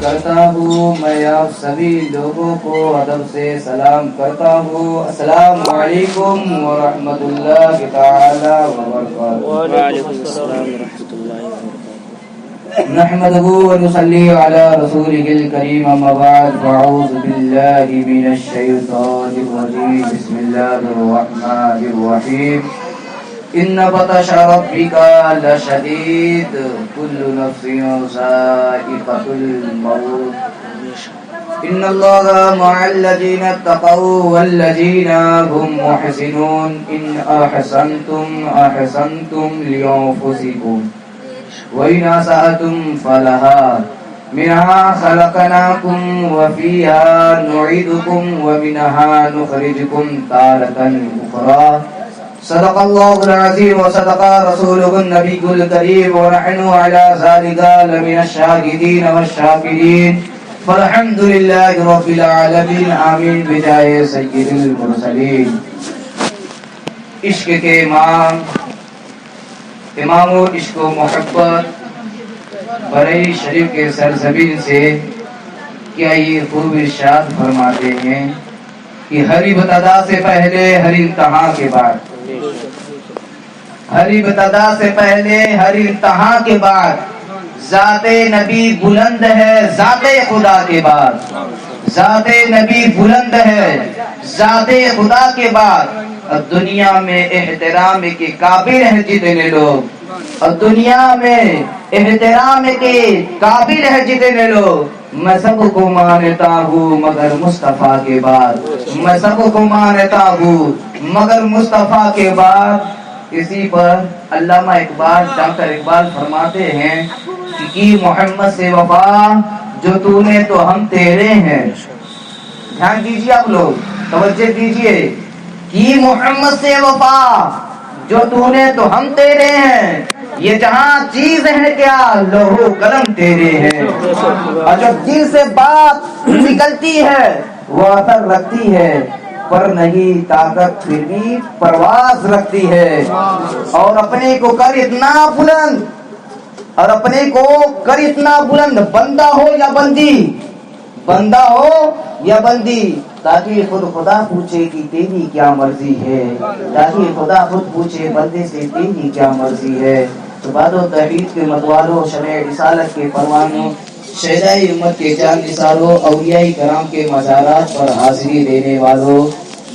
کرتا ہوں، میں آپ سبھی لوگوں کو ادب سے سلام کرتا ہوں۔ السلام علیکم ورحمۃ اللہ تعالی وبرکاتہ۔ وعلیکم السلام ورحمۃ اللہ وبرکاتہ۔ نحمده ونصلي على رسوله الكريم، اما بعد، فاعوذ بالله من الشيطان الرجيم، بسم الله الرحمن الرحيم۔ ان بطش ربك لشديد، كل نفس ذائقة الموت، ان الله مع الذين اتقوا والذين هم محسنون، ان احسنتم احسنتم لانفسكم وإن أسأتم فلها، منها خلقناكم وفيها نعيدكم ومنها نخرجكم تارة أخرى، صدق الله العظيم وصدق رسوله النبي الكريم، ونحن على ذلك لمن الشاهدين والشاكرين، فالحمد لله رب العالمين، آمين بجاه سيد المرسلين۔ عشق کے امام و عشق و محبت بریلی شریف کے سرزمین سے کیا یہ خوب ارشاد فرماتے ہیں کہ ہر ابتدا سے پہلے ہر انتہا کے بعد، ہر ابتدا سے پہلے ہر انتہا کے بعد، ذات نبی بلند ہے ذات خدا کے بعد، ذات نبی بلند ہے ذات خدا کے بعد۔ اور دنیا میں احترام کے قابل ہیں جتنے لوگ، اور دنیا میں احترام کے قابل ہیں جتنے لوگ، میں سب کو مانتا ہوں مگر مصطفیٰ کے بعد، میں سب کو مانتا ہوں مگر مصطفیٰ کے بعد۔ اسی پر علامہ اقبال، ڈاکٹر اقبال فرماتے ہیں کہ کی محمد سے وفا جو تو نے تو ہم تیرے ہیں۔ دھیان دیجیے آپ لوگ، توجہ دیجیے، کی محمد سے وفا جو تو نے تو ہم تیرے ہیں، یہ جہاں چیز ہے کیا لوح قلم تیرے ہیں، اور جو دل سے بات نکلتی ہے وہ اثر رکھتی ہے، پر نہیں طاقت پھر بھی پرواز رکھتی ہے، اور اپنے کو کر اتنا بلند، اور اپنے کو کر اتنا بلند، بندہ ہو یا بندی، بندہ ہو یا بندی، تاکہ خود خدا پوچھے کہ تیری کیا مرضی ہے، تاکہ خدا خود پوچھے بندے سے تیری کیا مرضی ہے۔ تو بعد و توحید کے متوالوں، شمع رسالت کے پروانوں، شہداء امت کے جان نثاروں، اولیاء کرام کے مزارات پر حاضری دینے والوں،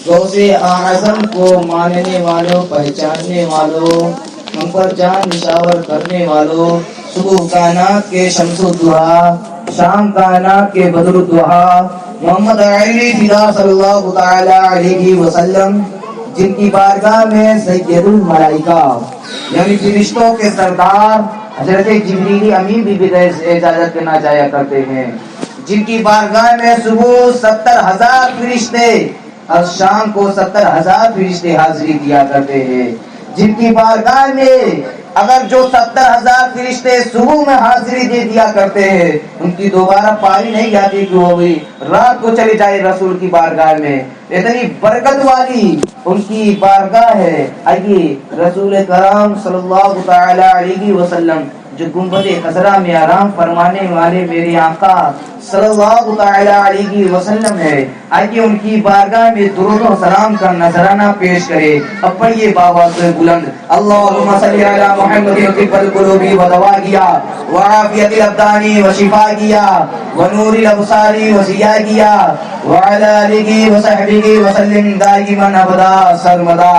غوث اعظم کو ماننے والوں، پہچاننے والوں، ہم پر جان نشاور کرنے والوں، صبح کائنات کے شمس الضحیٰ، شام کائنات کے بدر الضحیٰ، محمد علی فدا صلی اللہ تعالی علیہ وسلم، جن کی بارگاہ میں سید الملائکہ یعنی فرشتوں کے سردار حضرت جبریل امین بھی اجازت کرنا چاہیا کرتے ہیں، جن کی بارگاہ میں صبح 70,000 فرشتے اور شام کو 70,000 فرشتے حاضری دیا کرتے ہیں، جن کی بارگاہ میں اگر جو 70,000 فرشتے صبح میں حاضری دے دیا کرتے ہیں، ان کی دوبارہ پاری نہیں آتی کہ وہ بھی رات کو چلے جائے رسول کی بارگاہ میں، اتنی برکت والی ان کی بارگاہ ہے۔ آئیے رسول کرام صلی اللہ تعالی علیہ وسلم جو گنبد خضرا میں آرام فرمانے والے میرے آقا صلی اللہ تعالی علیہ وسلم ہے، آئیے ان کی بارگاہ میں درود و سلام کا نذرانہ پیش کرے۔ اب پڑھیے بابا سے بلند، اللہم صلی علی محمد طب القلوب و دواء وعافیت الابدان و شفاء ونور الابصار و ضیاء وعلی آلہ و صحبہ وسلم دائما ابدا سرمدا،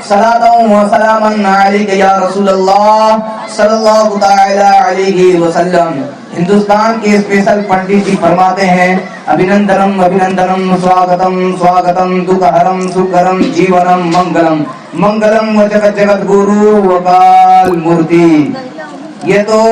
صلاۃ و سلاما علیک یا رسول اللہ صلی اللہ تعالی علیہ وسلم۔ ہندوستان کے اسپیشل پنڈت جی فرماتے ہیں، ابھینندنم ابھینندنم سواگتم سواگتم دکھہرم سکھرم جیونم منگلم منگلم و جگت جگت گرو وکال مورتی۔ یہ تو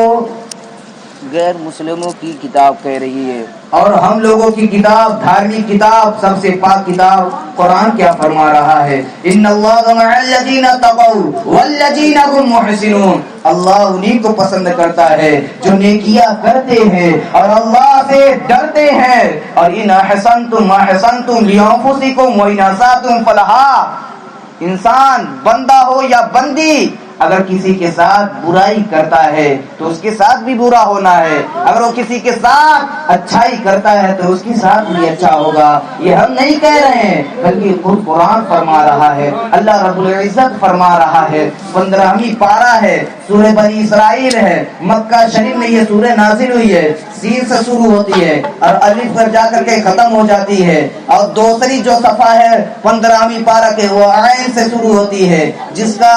غیر مسلموں کی کتاب کہہ رہی ہے، اور ہم لوگوں کی کتاب، دھارمک کتاب، سب سے پاک کتاب قرآن کیا فرما رہا ہے؟ ان اللہ مع الذین اتقوا والذین هم محسنون، اللہ انہی کو پسند کرتا ہے جو نیکیاں کرتے ہیں اور اللہ سے ڈرتے ہیں۔ اور ان احسنتم احسنتم لانفسکم وان اسأتم فلہا، انسان بندہ ہو یا بندی اگر کسی کے ساتھ برائی کرتا ہے تو اس کے ساتھ بھی برا ہونا ہے، اگر وہ کسی کے ساتھ اچھائی کرتا ہے تو اس کے ساتھ بھی اچھا ہوگا۔ یہ ہم نہیں کہہ رہے ہیں بلکہ خود قرآن فرما رہا ہے، اللہ رب العزت فرما رہا ہے۔ 15ویں پارہ ہے، سورہ بنی اسرائیل ہے، مکہ شریف میں یہ سورہ نازل ہوئی ہے، سین سے شروع ہوتی ہے اور الف پر جا کر کے ختم ہو جاتی ہے، اور دوسری جو صفحہ ہے 15ویں پارہ کے وہ عین سے شروع ہوتی ہے، جس کا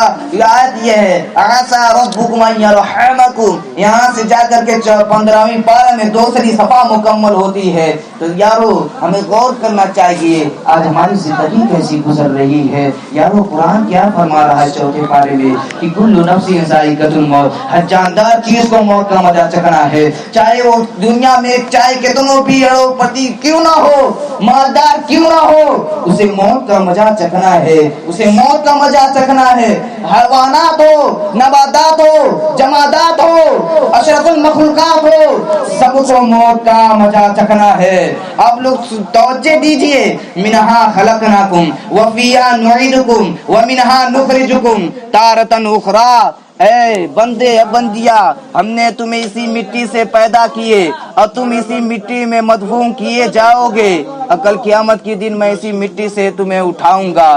آیت یہ ہے عسى ربكم ان يرحمكم، یہاں سے جا کر کے 15ویں پارہ میں دوسری صفحہ مکمل ہوتی ہے۔ تو یارو ہمیں غور کرنا چاہیے آج ہماری زندگی کیسی گزر رہی ہے۔ یارو قرآن کیا فرما رہا ہے چوتھے پارے میں کہ کل نفس ذائقۃ الموت، ہر جاندار چیز کو موت کا مزہ چکھنا ہے، چاہے وہ دنیا میں چاہے کتنوں بھی پتی کیوں نہ ہو، مالدار کیوں نہ ہو، اسے موت کا مزہ چکھنا ہے، اسے موت کا مزہ چکھنا ہے۔ حیوانات ہو، نباتات ہو، جمادات ہو، اشرف المخلوقات ہو، سب کو موت کا مزہ چکھنا ہے۔ آپ لوگ توجہ دیجئے، منہا خلقناکم وفیہا نعیدکم ومنہا نخرجکم تارۃ اخری، اے بندے بندیا، ہم نے تمہیں اسی مٹی سے پیدا کیے اور تم اسی مٹی میں مدفون کیے جاؤ گے، اور کل قیامت کے دن میں اسی مٹی سے تمہیں اٹھاؤں گا۔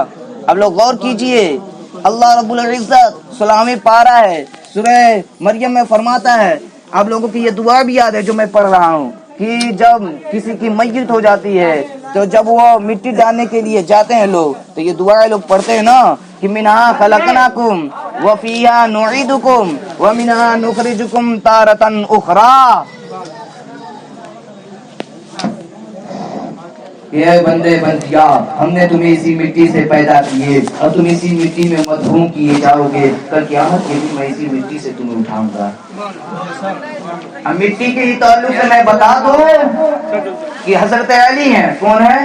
اب لوگ غور کیجئے، اللہ رب العزت 16ویں پارہ ہے سورہ مریم میں فرماتا ہے، آپ لوگوں کی یہ دعا بھی یاد ہے جو میں پڑھ رہا ہوں کہ جب کسی کی میت ہو جاتی ہے تو جب وہ مٹی ڈالنے کے لیے جاتے ہیں لوگ تو یہ دعائیں لوگ پڑھتے ہیں نا کہ منہا خلقناکم وفیہا نعیدکم ومنہا نخرجکم تارۃ اخری۔ یہ بندے بندیا، ہم نے تمہیں اسی مٹی سے پیدا کیے اور تم اسی مٹی میں مدفون کیے جاؤ گے، کل قیامت کے دن میں اسی مٹی سے تمہیں اٹھاؤں گا۔ اب مٹی کے ہی تعلق سے میں بتا دوں کہ حضرت علی ہیں، کون ہے؟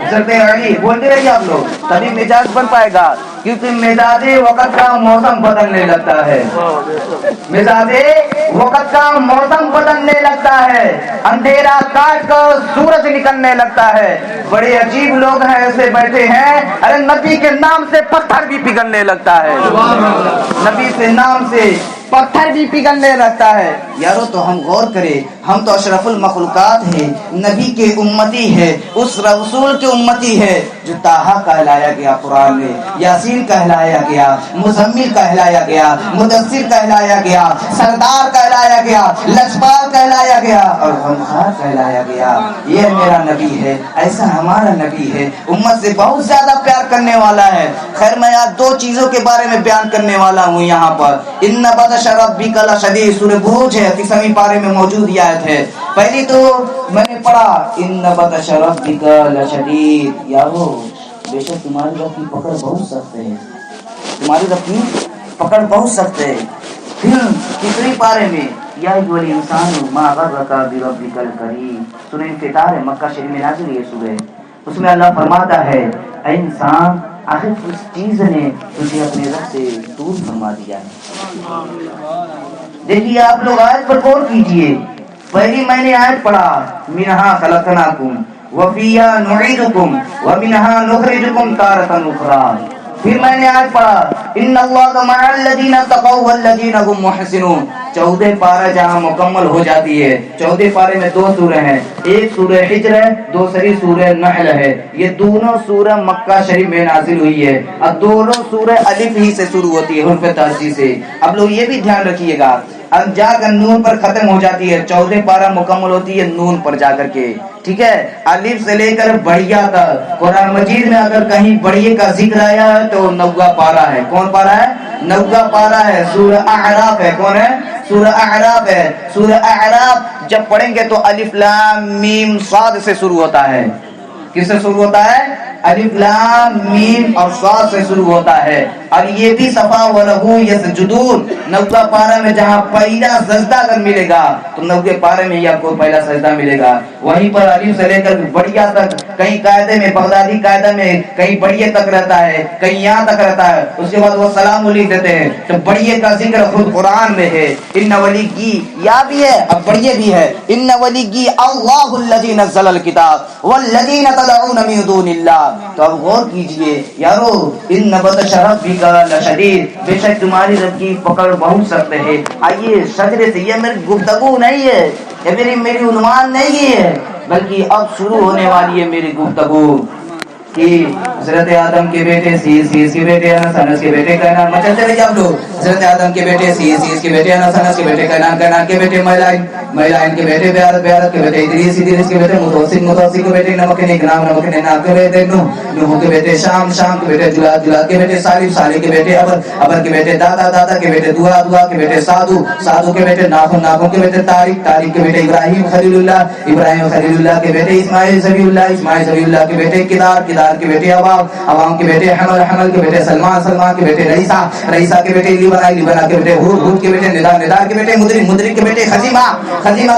حضرت علی، بولتے رہیے آپ لوگ تبھی مزاج بن پائے گا، کیونکہ مزاج وقت کا موسم بدلنے لگتا ہے، مزاج وقت کا موسم بدلنے لگتا ہے، اندھیرا کاٹ کر سورج نکلنے لگتا ہے۔ بڑے عجیب لوگ ہیں ایسے بیٹھے ہیں، ارے نبی کے نام سے پتھر بھی پگھلنے لگتا ہے، نبی کے نام سے پتھر بھی پگھلنے لگتا ہے۔ یارو تو ہم غور کریں، ہم تو اشرف المخلوقات ہیں، نبی کے امتی ہے، اس رسول کے امتی ہے جو طٰہٰ کہلایا گیا قرآن میں، یاسین کہلایا گیا، مزمل کہلایا گیا، مدثر کہلایا گیا، سردار کہلایا گیا، لجپال کہلایا گیا اور غمخوار کہلایا گیا۔ یہ میرا نبی ہے، ایسا ہمارا نبی ہے، امت سے بہت زیادہ پیار کرنے والا ہے۔ خیر میں آج دو چیزوں کے بارے میں بیان کرنے والا ہوں یہاں پر۔ ان بطش ربک لشدید، سورہ بروج ہے، 30ویں پارے میں موجود یہ آیت ہے۔ پہلی تو میں نے پڑھا ان بطش ربک لشدید، یارو بے شک تمہاری رب کی پکڑ بہت سخت ہے، تمہاری رب کی پکڑ بہت سخت ہے۔ پھر تیسری پارے میں یا ایھا الانسان ما غرک بربک الکریم، سورہ انفطار ہے، مکہ شریف میں نازل ہے یہ سورہ، اس میں اللہ فرماتا ہے اے انسان آخر کس چیز نے تجھے اپنے رب سے دور فرما دیا ہے۔ دیکھیے آپ لوگ آیت پر غور کیجئے، پہلی میں نے آیت پڑھا منہا خلقناکم وفیہا نعیدکم ومنہا نخرجکم تارۃ اخری، پھر میں نے آیت پڑھا ان اللہ مع الذین اتقوا والذین هم محسنون۔ 14 پارہ جہاں مکمل ہو جاتی ہے، 14 پارے میں 2 سورہ ہیں، ایک سورہ حجر ہے، دوسری سورہ نحل ہے، یہ دونوں سورہ مکہ شریف میں نازل ہوئی ہے اور دونوں سورہ الف ہی سے شروع ہوتی ہے، حرف تہجی سے۔ اب لوگ یہ بھی دھیان رکھیے گا، اب جا کر نون پر ختم ہو جاتی ہے، 14 پارہ مکمل ہوتی ہے نون پر جا کر کے، ٹھیک ہے، الف سے لے کر بڑھیا تک۔ قرآن مجید میں اگر کہیں بڑھیے کا ذکر آیا ہے تو 9واں پارہ ہے، کون پارہ ہے؟ 9واں پارہ ہے، سورہ اعراف ہے، کون ہے؟ سورہ اعراف ہے۔ سورہ اعراف جب پڑھیں گے تو الف لام میم صاد سے شروع ہوتا ہے، کس سے شروع ہوتا ہے؟ الف لام میم اور صاد سے شروع ہوتا ہے، اور یہ بھی صفا وَلَهُ يَسْجُدُونَ، 9واں پارہ میں جہاں پہلا سجدہ اگر ملے گا تو 9ویں پارے میں ہی آپ کو پہلا سجدہ ملے گا، وہیں پر الف سے لے کر بڑھیا تک، کہیں قاعدے میں بغدادی قاعدہ میں کہیں بڑھیے تک رہتا ہے، کہیں یہاں تک رہتا ہے، اس کے بعد وہ سلام علیہ دیتے ہیں، تو بڑھیے کا ذکر خود قرآن میں ہے۔ ان ولیگی یا بھی ہے اب بڑھیے بھی ہے، ان ولیگی اللہ الذی نزل الکتاب والذین تدعون من دون اللہ. تو اب غور کیجئے یارو، ان بطش ربک لشدید، بے شک تمہاری رب کی پکڑ بہت سخت ہے. آئیے شجرے سے، یہ میری گفتگو نہیں ہے، یہ میری عنوان نہیں ہے، بلکہ اب شروع ہونے والی ہے میری گفتگو کہ حضرت آدم کے بیٹے سیس کے بیٹے انس کے بیٹے کینان. مچلتے رہیے آپ لوگ. حضرت آدم کے بیٹے سیس کے بیٹے انس کے بیٹے کینان کے بیٹے مہلائن کے بیٹے بیارت کے بیٹے ادریس کے بیٹے متوسط کے بیٹے نمک کے بیٹے نوح کے بیٹے شام کے بیٹے جلاد کے بیٹے صالح کے بیٹے ابر کے بیٹے دادا کے بیٹے دعا کے بیٹے سادو کے بیٹے ناخن کے بیٹے تاریخ کے بیٹے ابراہیم خلیل اللہ کے بیٹے اسماعیل ذبیح اللہ کے بیٹے کدار کے بیٹے عوام کے بیٹے حمل کے بیٹے سلمان کے بیٹے رئیسہ کے بیٹے لیبنا کے بیٹے ہود کے بیٹے ندار کے بیٹے مدرک کے بیٹے خزیمہ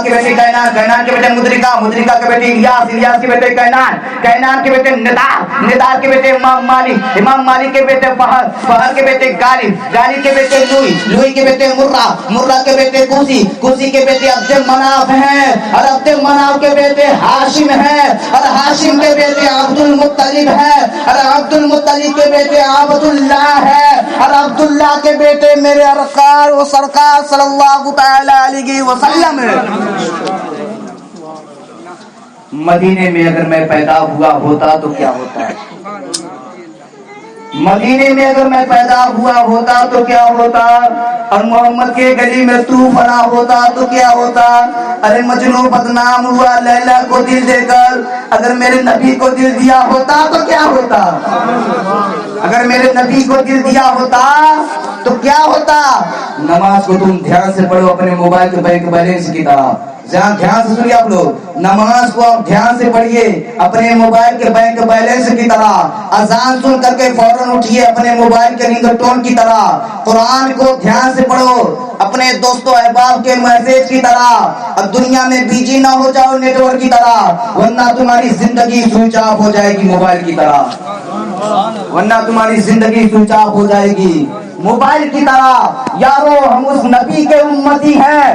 کے بیٹے کینان کے بیٹے مدرکہ کے بیٹے الیاس کے بیٹے کینان کے بیٹے ندار کے بیٹے امام مالک کے بیٹے فہر کے بیٹے غالب کے بیٹے لوئی کے بیٹے مرہ کے بیٹے کوسی کے بیٹے عبد المناف ہیں، اور عبد المناف کے بیٹے ہاشم ہیں، اور ہاشم کے بیٹے عبد المطلب ہے، اور عبد المطلب کے بیٹے عبد اللہ ہے، اور عبد اللہ کے بیٹے میرے ارقار و سرکار صلی اللہ تعالی علیہ وسلم ہے. مدینے میں اگر میں پیدا ہوا ہوتا تو کیا ہوتا؟ مدینے میں اگر میں پیدا ہوا ہوتا تو کیا ہوتا؟ اور محمد کے گلی میں تو فنا ہوتا تو کیا ہوتا؟ ارے مجنو بدنام ہوا لیلا کو دل دے کر، اگر میرے نبی کو دل دیا ہوتا تو کیا ہوتا؟ اگر میرے نبی کو دل دیا ہوتا تو کیا ہوتا؟ نماز کو تم دھیان سے پڑھو اپنے موبائل کے بینک بیلنس کی طرح. دھیان سے سنیے آپ لوگ، نماز کو آپ دھیان سے پڑھیے اپنے موبائل کے بینک بیلنس کی طرح. اذان سن کر کے فوراً اٹھیے اپنے موبائل کے رنگ ٹون کی طرح. قرآن کو دھیان سے پڑھو اپنے دوستوں احباب کے میسج کی طرح. اور دنیا میں بیجی نہ ہو جاؤ نیٹ ورک کی طرح، ورنہ تمہاری زندگی سوئچ آف ہو جائے گی موبائل کی طرح. ورنہ تمہاری زندگی سوئچ آف ہو جائے گی موبائل کی طرح. یارو ہم اس نبی کے امتی ہیں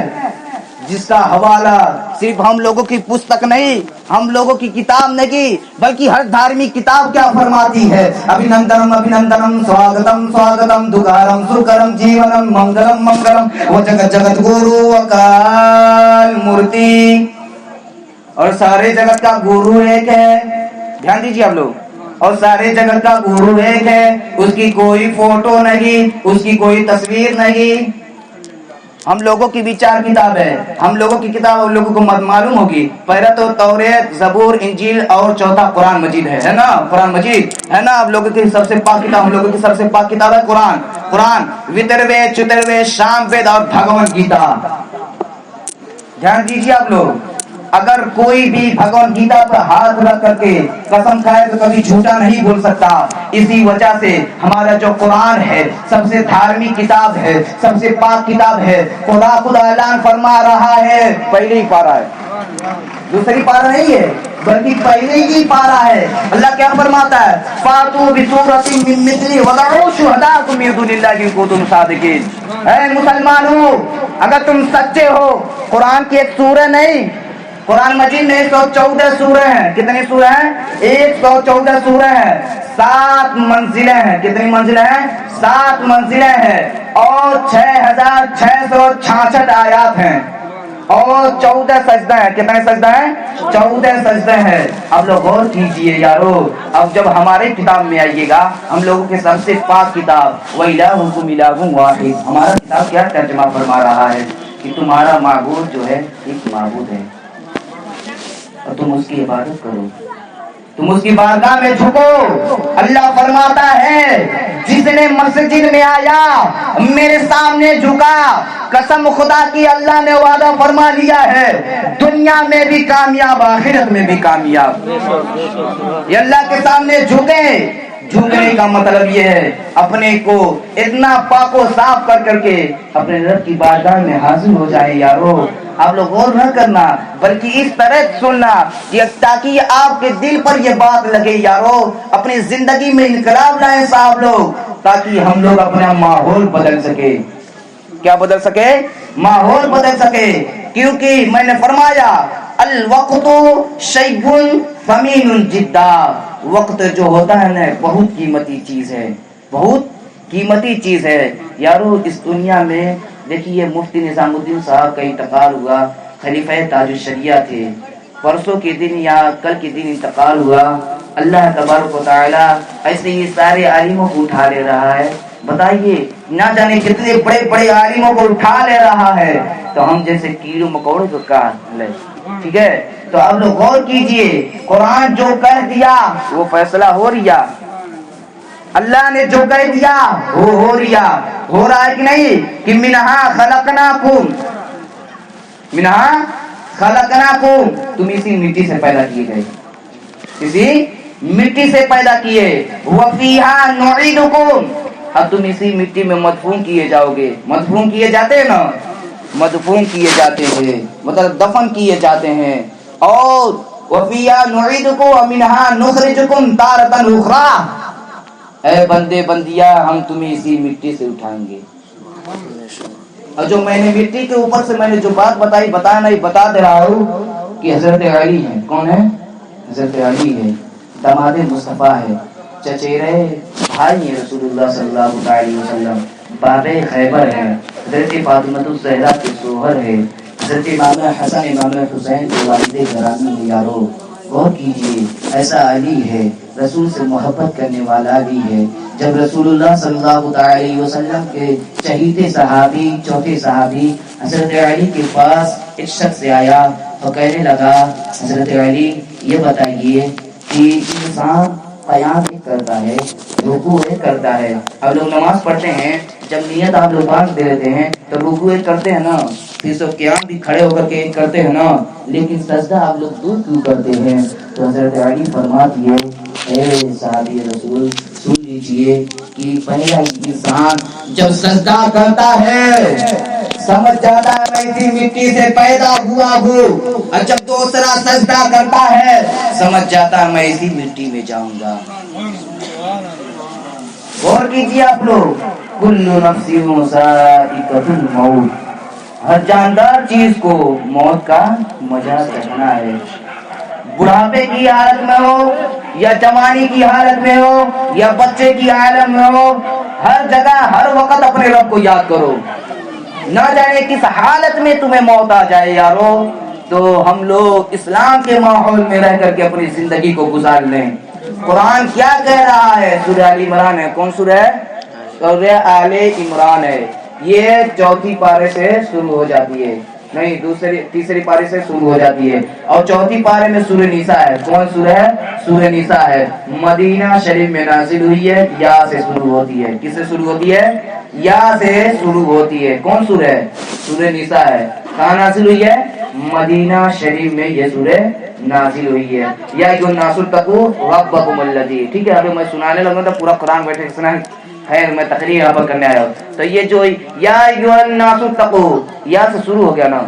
جس کا حوالہ صرف ہم لوگوں کی پستک نہیں، ہم لوگوں کی کتاب نہیں، بلکہ ہر دھارمک کتاب کیا فرماتی ہے؟ ابھینندنم سواگتم دکارم سکرم جیونم منگلم وہ جگت گورو وکال مورتی. اور سارے جگت کا گورو ایک ہے. دھیان دیجیے آپ لوگ. اور سارے جگت کا گورو ایک ہے، اس کی کوئی فوٹو نہیں، اس کی کوئی تصویر نہیں. ہم لوگوں کی بھی 4 کتاب ہے. ہم لوگوں کی کتاب ہم لوگوں کو معلوم ہوگی. پہلا تو توریت، زبور، انجیل اور چوتھا قرآن مجید ہے نا؟ قرآن مجید ہے نا؟ آپ لوگوں کی سب سے پاک کتاب، ہم لوگوں کی سب سے پاک کتاب ہے قرآن. وتروید، چتروید، شام وید اور بھگوت گیتا. دھیان دیجیے آپ لوگ. اگر کوئی بھی بھگوت گیتا پر ہاتھ رکھ کر کے قسم کھائے تو کبھی جھوٹا نہیں بول سکتا. اسی وجہ سے ہمارا جو قرآن ہے سب سے دھارمک کتاب ہے، سب سے پاک کتاب ہے. خدا اعلان فرما رہا ہے، پہلے ہی پارہ ہے، دوسری پارہ نہیں ہے بلکہ پہلے ہی پارہ ہے. اللہ کیا فرماتا ہے؟ فاتو بسورۃ من مثلہ ودعوا شہداءکم من دون اللہ ان کنتم صادقین. اے مسلمانوں، اگر تم سچے ہو، قرآن کی ایک سورہ نہیں، قرآن مجید میں 114 سورہ ہیں. کتنی سورہ ہیں؟ 114 سورہ ہیں. 7 منزلیں ہیں. کتنی منزلیں ہیں؟ 7 منزلیں ہیں. اور 6666 آیات ہیں. اور 14 سجدہ ہیں. کتنے سجدہ ہیں؟ 14 سجدہ ہیں. اب لوگ غور کیجئے یارو. اب جب ہمارے کتاب میں آئیے گا، ہم لوگوں کے سب سے پاک کتاب وَإِلَٰهُكُمْ إِلَٰهٌ وَاحِدٌ، ہمارا کتاب کیا ترجمہ فرما رہا ہے کہ تمہارا معبود جو ہے ایک معبود ہے اور تم اس کی عبادت کرو، تم اس کی بارگاہ میں جھکو. اللہ فرماتا ہے جس نے مسجد میں آیا میرے سامنے جھکا، قسم خدا کی اللہ نے وعدہ فرما لیا ہے دنیا میں بھی کامیاب آخرت میں بھی کامیاب. یہ اللہ کے سامنے جھکے. جھکنے کا مطلب یہ ہے اپنے کو اتنا پاک و صاف کر کے اپنے رب کی بارگاہ میں حاضر ہو جائے. یارو آپ لوگ غور نہ کرنا بلکہ اس طرح سننا کہ تاکہ آپ کے دل پر یہ بات لگے. یارو اپنی زندگی میں انقلاب لائیں صاحب لوگ، تاکہ ہم لوگ اپنا ماحول بدل سکے. کیا بدل سکے؟ ماحول بدل سکے. کیونکہ میں نے فرمایا الوقت شیء ثمین جدا، وقت جو ہوتا ہے نا بہت قیمتی چیز ہے، بہت قیمتی چیز ہے یارو اس دنیا میں۔ دیکھیے مفتی نظام الدین صاحب کا انتقال ہوا، خلیفہ تاج الشریعہ تھے، پرسوں کے دن یا کل کے دن انتقال ہوا۔ اللہ تبارک و تعالی ایسے ہی سارے عالموں کو اٹھا لے رہا ہے۔ بتائیے نہ جانے کتنے بڑے بڑے عالموں کو اٹھا لے رہا ہے، تو ہم جیسے کیڑوں مکوڑوں کو کاٹ لے، ٹھیک ہے؟ تو اب لوگ غور کیجئے، قرآن جو کہہ دیا وہ فیصلہ ہو رہا، اللہ نے جو کہہ دیا وہ ہو رہا ہے کہ نہیں؟ کہ منہا خلقناکم، تم اسی مٹی سے پیدا کیے گئے، اسی مٹی سے پیدا کیے، وفیہا نعیدکم، اب تم اسی مٹی میں مدفون کیے جاؤ گے۔ مدفون کیے جاتے ہیں نا، مدفون کیے جاتے ہیں مطلب دفن کیے جاتے ہیں۔ اور وفیہا نعیدکم ومنہا نخرجکم تارۃ اخری، اے بندے بندیا ہم تمہیں اسی مٹی سے اٹھائیں گے۔ اور جو میں نے مٹی کے اوپر سے میں نے جو بات بتا دے رہا ہوں کہ حضرت علی ہیں۔ کون ہے؟ حضرت علی ہے، داماد مصطفیٰ ہے، چچیرے بھائی ہیں رسول اللہ صلی اللہ علیہ وسلم، باب خیبر ہے، حضرت فاطمہ الزہرا کے شوہر ہے، حضرت امام حسن امام حسین کے والد گرامی ہے۔ یارو غور کیجیے، ایسا علی ہے، رسول سے محبت کرنے والا علی ہے۔ جب رسول اللہ صلی اللہ علیہ وسلم کے چہیتے صحابی، چوتھے صحابی حضرت علی کے پاس ایک شخص آیا تو کہنے لگا حضرت علی یہ بتائیے کہ انسان قیام کرتا ہے، رکوع کرتا ہے، اب لوگ نماز پڑھتے ہیں، جب نیت آپ لوگ باندھ دے دیتے ہیں تو رکوع کرتے ہیں نا، پھر سب قیام بھی کھڑے ہو کر کے کرتے ہیں نا، لیکن سجدہ آپ لوگ دور کیوں کرتے ہیں؟ تو حضرت علی فرما دیے اے صحابی رسول سن لیجئے کہ پہلا انسان جب سجدہ کرتا ہے سمجھ جاتا ہے میں اسی مٹی سے پیدا ہوا ہوں، اور جب دوسرا سجدہ کرتا ہے سمجھ جاتا ہے میں اسی مٹی میں جاؤں گا۔ غور کیجیے آپ لوگ، کل نفس ذائقۃ الموت، ہر جاندار چیز کو موت کا مزہ چکھنا ہے۔ بڑھاپے کی حالت میں ہو یا جوانی کی حالت میں ہو یا بچے کی حالت میں ہو، ہر جگہ ہر وقت اپنے رب کو یاد کرو، نہ جانے کس حالت میں تمہیں موت آ جائے۔ یارو تو ہم لوگ اسلام کے ماحول میں رہ کر کے اپنی زندگی کو گزار لیں۔ قرآن کیا کہہ رہا ہے؟ سورہ آل عمران ہے، کون سورہ ہے؟ سورہ آل عمران ہے، یہ چوتھی پارے سے شروع ہو جاتی ہے، نہیں تیسری پارے سے شروع ہو جاتی ہے، اور چوتھی پارے میں سورہ نساء ہے۔ کون سورہ ہے؟ سورہ نساء ہے، مدینہ شریف میں نازل ہوئی ہے، یا سے شروع ہوتی ہے۔ کس سے شروع ہوتی ہے؟ یا سے شروع ہوتی ہے۔ کون سورہ ہے؟ سورہ نساء ہے۔ کہاں نازل ہوئی ہے؟ مدینہ شریف میں یہ سورہ نازل ہوئی ہے۔ یا ایھا الناس اتقوا ربکم الذی، ٹھیک ہے؟ ابھی میں سنانے لگا تو پورا قرآن بیٹھے سنا، خیر میں تقریر یہاں پر کرنے آیا ہوں۔ تو یہ جو یا ایھا الناس اتقوا، یا سے شروع ہو گیا نا،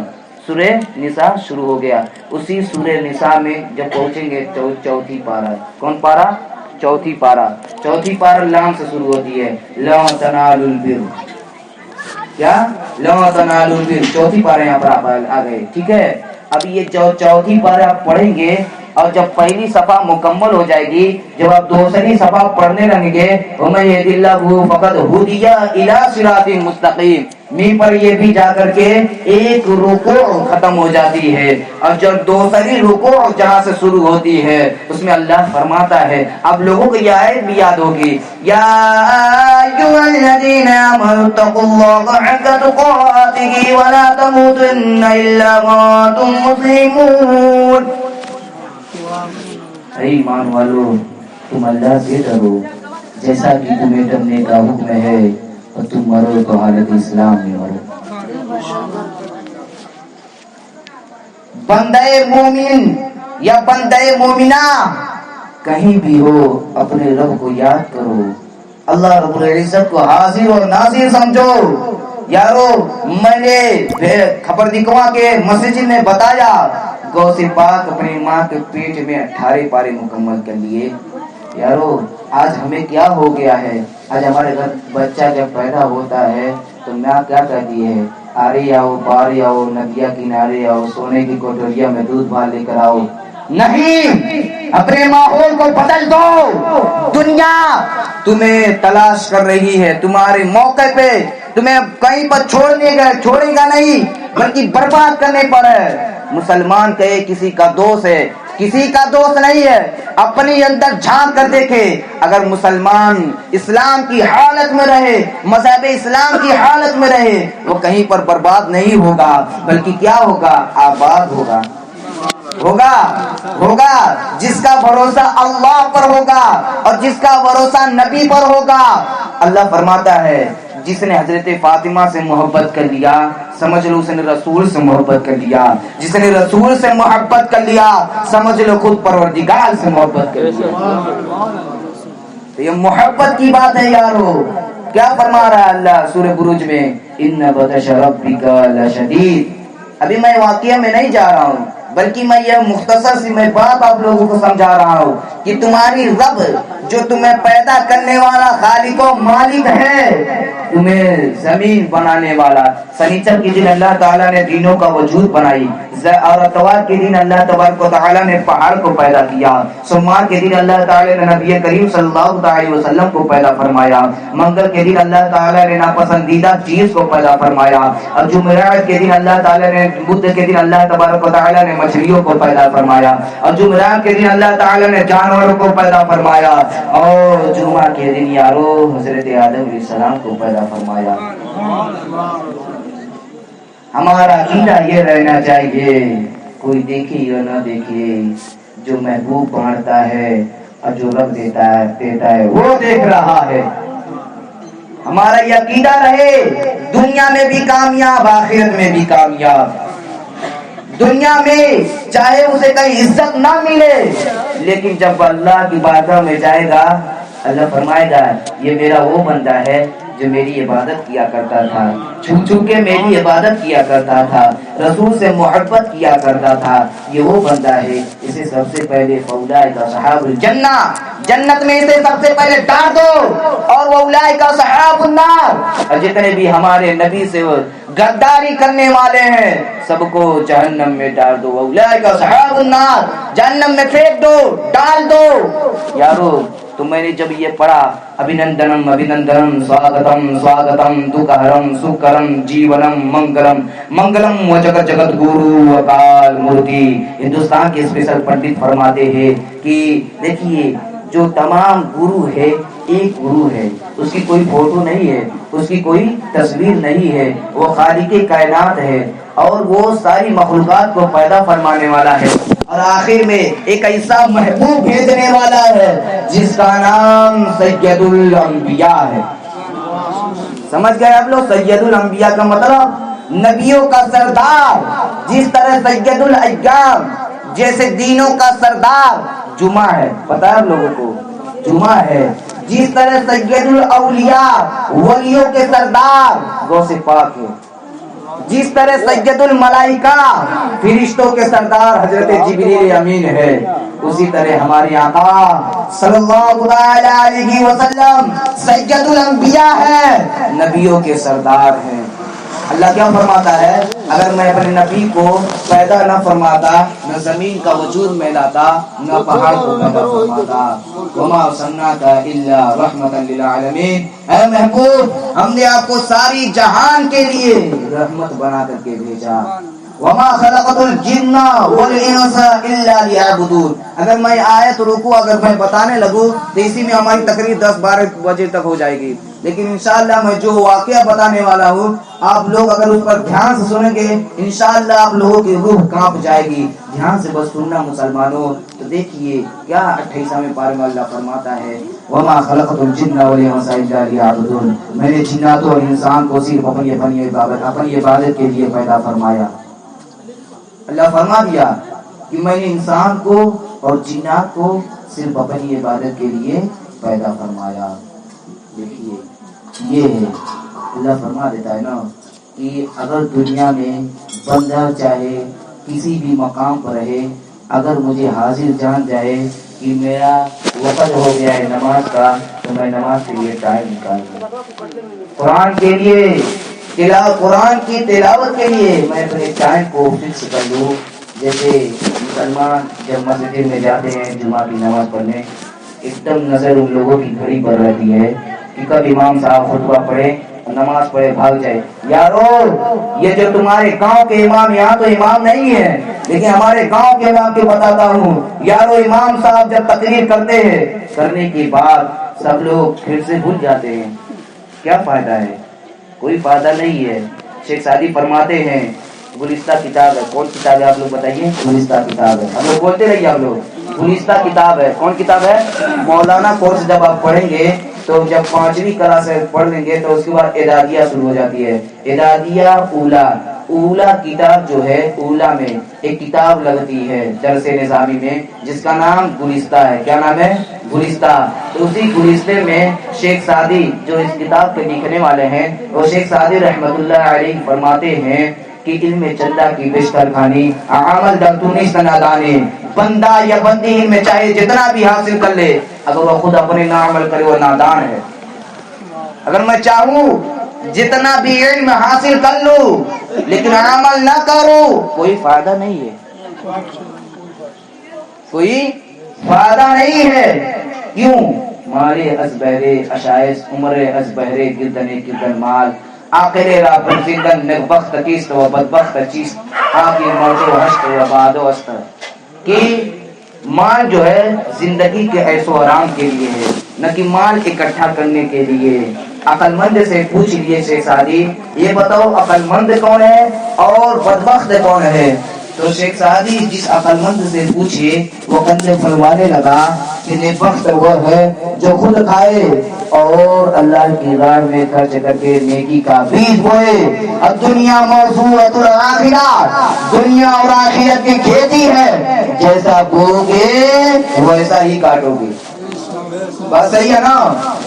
سورہ نساء شروع ہو گیا۔ اسی سورہ نساء میں جب پہنچیں گے چوتھی پارہ، کون پارہ؟ چوتھی پارہ۔ چوتھی پارہ لام سے شروع ہوتی ہے، لن تنالوا البر، کیا؟ لن تنالوا البر، چوتھی پارہ یہاں پر آپ آ گئے، ٹھیک ہے؟ اب یہ چوتھی پارہ آپ پڑھیں گے، اور جب پہلی صفحہ مکمل ہو جائے گی، جب آپ دوسری صفحہ پڑھنے لگیں گے، وَمَن يَهْدِ اللَّهُ فَقَدْ هُدِيَ إِلَىٰ صِرَاطٍ مُسْتَقِيمٍ، میم پر یہ بھی جا کر کے ایک رکوع ختم ہو جاتی ہے، اور جب دوسری رکوع جہاں سے شروع ہوتی ہے اس میں اللہ فرماتا ہے، اب لوگوں کو یہ آیت بھی یاد ہوگی، یا ایھا الذین آمنوا اتقوا اللہ حق تقاتہ ولا تموتن الا وانتم مسلمون، اے ایمان والو تم اللہ سے ڈرو جیسا کہ تمہیں ڈرنے کا حکم ہے، اور تم مرو تو حالت اسلام میں مرو۔ بندے مومن یا بندے مومنہ کہیں بھی ہو اپنے رب کو یاد کرو، اللہ رب العزت کو حاضر اور ناظر سمجھو۔ یارو میں نے خبر دکھوا کے مسجد میں بتایا، غوث پاک اپنی ماں کے پیٹ میں 18 پارے مکمل کر لیے۔ یارو آج ہمیں کیا ہو گیا ہے؟ آج ہمارے گھر بچہ جب پیدا ہوتا ہے تو ماں کیا کہتی ہے؟ آرے آؤ پارے آؤ ندیا کنارے آؤ سونے کی کوٹریا میں دودھ بھر لے کر آؤ. نہیں، اپنے ماحول کو بدل دو. دنیا تمہیں تلاش کر رہی ہے، تمہارے موقع پہ تمہیں کہیں پر چھوڑے گا نہیں بلکہ برباد کرنے پر ہے. مسلمان کہے کسی کا دوست ہے، کسی کا دوست نہیں ہے. اپنی اندر جھانک کر دیکھے، اگر مسلمان اسلام کی حالت میں رہے، مذہب اسلام کی حالت میں رہے، وہ کہیں پر برباد نہیں ہوگا بلکہ کیا ہوگا؟ آباد ہوگا. جس کا بھروسہ اللہ پر ہوگا اور جس کا بھروسہ نبی پر ہوگا. اللہ فرماتا ہے جس نے حضرت فاطمہ سے محبت کر لیا سمجھ لو اس نے رسول سے محبت کر لیا. جس نے رسول سے محبت کر لیا سمجھ لو خود پروردگار سے محبت کر لیا. تو یہ محبت کی بات ہے یارو. کیا فرما رہا ہے اللہ سورہ بروج میں؟ ان بطش ربک لشدید. ابھی میں واقعہ میں نہیں جا رہا ہوں بلکہ میں یہ مختصر سی میں بات آپ لوگوں کو سمجھا رہا ہوں کہ تمہاری رب جو تمہیں پیدا کرنے والا خالق و مالک ہے، تمہیں زمین بنانے والا. سنیچر کے دن اللہ تعالیٰ نے دینوں کا وجود بنائی اور اتوار کے دن اللہ تبارک و تعالیٰ نے پہاڑ کو پیدا کیا. سوموار کے دن اللہ تعالیٰ نے نبی کریم صلی اللہ علیہ وسلم کو پیدا فرمایا. منگل کے دن اللہ تعالیٰ نے ناپسندیدہ چیز کو پیدا فرمایا. اور جمعرات کے دن اللہ تعالیٰ نے بدھ کے دن اللہ تبارک و تعالیٰ نے مچھلیوں کو پیدا فرمایا. اور جمعرات کے دن اللہ تعالیٰ نے جانوروں کو پیدا فرمایا. اور جمعہ کے دن یارو حضرت آدم علیہ السلام کو پیدا فرمایا. ہمارا عقیدہ یہ رہنا چاہیے، کوئی دیکھے یا نہ دیکھے، جو محبوب بانٹتا ہے اور جو رب دیتا ہے وہ دیکھ رہا ہے. ہمارا یہ عقیدہ رہے، دنیا میں بھی کامیاب آخرت میں بھی کامیاب. دنیا میں چاہے اسے کہیں عزت نہ ملے لیکن جب اللہ کی بارگاہ میں جائے گا اللہ فرمائے گا یہ میرا وہ بندہ ہے جو میری عبادت کیا کرتا تھا، چھو کے میری عبادت کیا کرتا تھا، رسول سے محبت کیا کرتا تھا، یہ وہ بندہ ہے. اسے سب سے پہلے فاولئک اصحاب الجنہ، جنت میں اسے سب سے پہلے ڈال دو. اور واولئک اصحاب النار، اور جتنے بھی ہمارے نبی سے غداری کرنے والے ہیں سب کو جہنم میں ڈال دو. واولئک اصحاب النار، جہنم میں پھینک دو، ڈال دو. یارو تو میں نے جب یہ پڑھا ابھینندنم ابھینندنم سواگتم سواگتم دکھرم سکرم جیونم منگلم منگلم و جگت جگت گرو اکال مورتی. ہندوستان کے اسپیشل پنڈت فرماتے ہیں کہ دیکھیے جو تمام گرو ہے ایک گرو ہے، اس کی کوئی فوٹو نہیں ہے، اس کی کوئی تصویر نہیں ہے، وہ خالق کائنات ہے اور وہ ساری مخلوقات کو پیدا فرمانے والا ہے. اور آخر میں ایک ایسا محبوب بھیجنے والا ہے جس کا نام سید الانبیاء ہے. سمجھ گئے آپ لوگ؟ سید الانبیاء کا مطلب نبیوں کا سردار. جس طرح سید الایام جیسے دینوں کا سردار جمعہ ہے، پتہ ہے آپ لوگوں کو جمعہ ہے. جس طرح سید الاولیاء ولیوں کے سردار غوث پاک ہے. جس طرح سید الملائکہ فرشتوں کے سردار حضرت جبریل امین ہے، اسی طرح ہمارے آقا صلی اللہ علیہ وسلم سید الانبیاء ہے، نبیوں کے سردار ہیں. اللہ کیا فرماتا ہے؟ اگر میں اپنے نبی کو پیدا نہ فرماتا نہ زمین کا وجود میں لاتا نہ پہاڑ کو پیدا فرماتا. وما ارسلناک الا رحمتا للعالمین. اے محبوب ہم نے آپ کو ساری جہان کے لیے رحمت بنا کر کے بھیجا. وما خلقت الجن والانس الا ليعبدون. اگر میں آیت رکو اگر میں بتانے لگوں تو اسی میں ہماری تقریر 10-12 بجے تک ہو جائے گی، لیکن انشاءاللہ میں جو واقعہ بتانے والا ہوں آپ لوگ اگر اس پر دھیان سے سنیں گے انشاءاللہ آپ لوگوں کی روح کانپ جائے گی. دھیان سے بس سننا مسلمانوں. تو دیکھیے کیا 28ویں پارے میں اللہ فرماتا ہے وما خلقت الجن والانس الا ليعبدون. میں نے جنات اور انسان کو صرف اپنی عبادت کے لیے پیدا فرمایا. اللہ فرما دیا کہ میں نے انسان کو اور جنات کو صرف اپنی عبادت کے لیے پیدا فرمایا. دیکھیے یہ ہے اللہ فرما دیتا ہے نا کہ اگر دنیا میں بندہ چاہے کسی بھی مقام پر رہے، اگر مجھے حاضر جان جائے کہ میرا وقت ہو گیا ہے نماز کا تو میں نماز کے لیے ٹائم نکالوں. قرآن کے لیے قرآن کی تلاوت کے لیے میں اپنے ٹائم کو فکس کر لوں. جیسے مسلمان جب مسجد میں جاتے ہیں جمعہ کی نماز پڑھنے، ایک دم نظر ان لوگوں کی گھڑی پر رہتی ہے کہ کب امام صاحب خطبہ پڑھے، نماز پڑھے، بھاگ جائے. یارو یہ جو تمہارے گاؤں کے امام، یہاں تو امام نہیں ہے لیکن ہمارے گاؤں کے امام کو بتاتا ہوں، یارو امام صاحب جب تقریر کرتے ہیں، کرنے کے بعد سب لوگ پھر سے بھول جاتے ہیں. کیا فائدہ ہے؟ کوئی فائدہ نہیں ہے. شیخ سعدی فرماتے ہیں، گلستہ کتاب ہے. کون کتاب ہے آپ لوگ بتائیے؟ گلستہ کتاب ہے. ہم لوگ بولتے رہیے آپ لوگ، گلستہ کتاب ہے. کون کتاب ہے؟ مولانا کورس جب آپ پڑھیں گے تو جب 5ویں کلاس سے پڑھ لیں گے تو اس کے بعد اعدادیہ شروع ہو جاتی ہے. اعدادیہ اولا کتاب جو ہے، اولا میں ایک کتاب لگتی ہے درس نظامی میں جس کا نام گلستہ ہے. کیا نام ہے؟ گلستہ. تو اسی گلستے میں شیخ سعدی جو اس کتاب کے لکھنے والے ہیں، وہ شیخ سعدی رحمت اللہ علیہ فرماتے ہیں کہ علم چندہ کی بیشتر کھانی عمل دلتونی سنادانے. بندہ یا بندی علم چاہے جتنا بھی حاصل کر لے، اگر وہ خود اپنے نہ عمل کرے وہ نادان ہے. اگر میں چاہوں جتنا بھی علم حاصل کر لوں لیکن عمل نہ کروں، کوئی فائدہ نہیں ہے. کوئی فائدہ نہیں ہے. کیوں؟ مارے از بہرے اشائش عمرے از بہرے گردنے گردن مال آخر را پر زندن نگبخت کیست و بدبخت چیست آگے مرد و حشت و بعد و استر. کہ مال جو ہے زندگی کے عیش و آرام کے لیے ہے، نہ کہ مال اکٹھا کرنے کے لیے. عقل مند سے پوچھ لیے شیخ سعدی، یہ بتاؤ عقل مند کون ہے اور بدبخت کون ہے؟ تو شیخ سعدی جس عقل مند سے پوچھے وہ کندھے پھلوانے لگا کہ نیکبخت وہ ہے جو خود کھائے اور اللہ کی راہ میں خرچ کر کے نیکی کا بیج بوئے. الدنیا موضوعۃ الآخرہ، دنیا اور آخرت کی کھیتی ہے، جیسا بو گے ویسا ہی کاٹو گے. بات صحیح ہے نا؟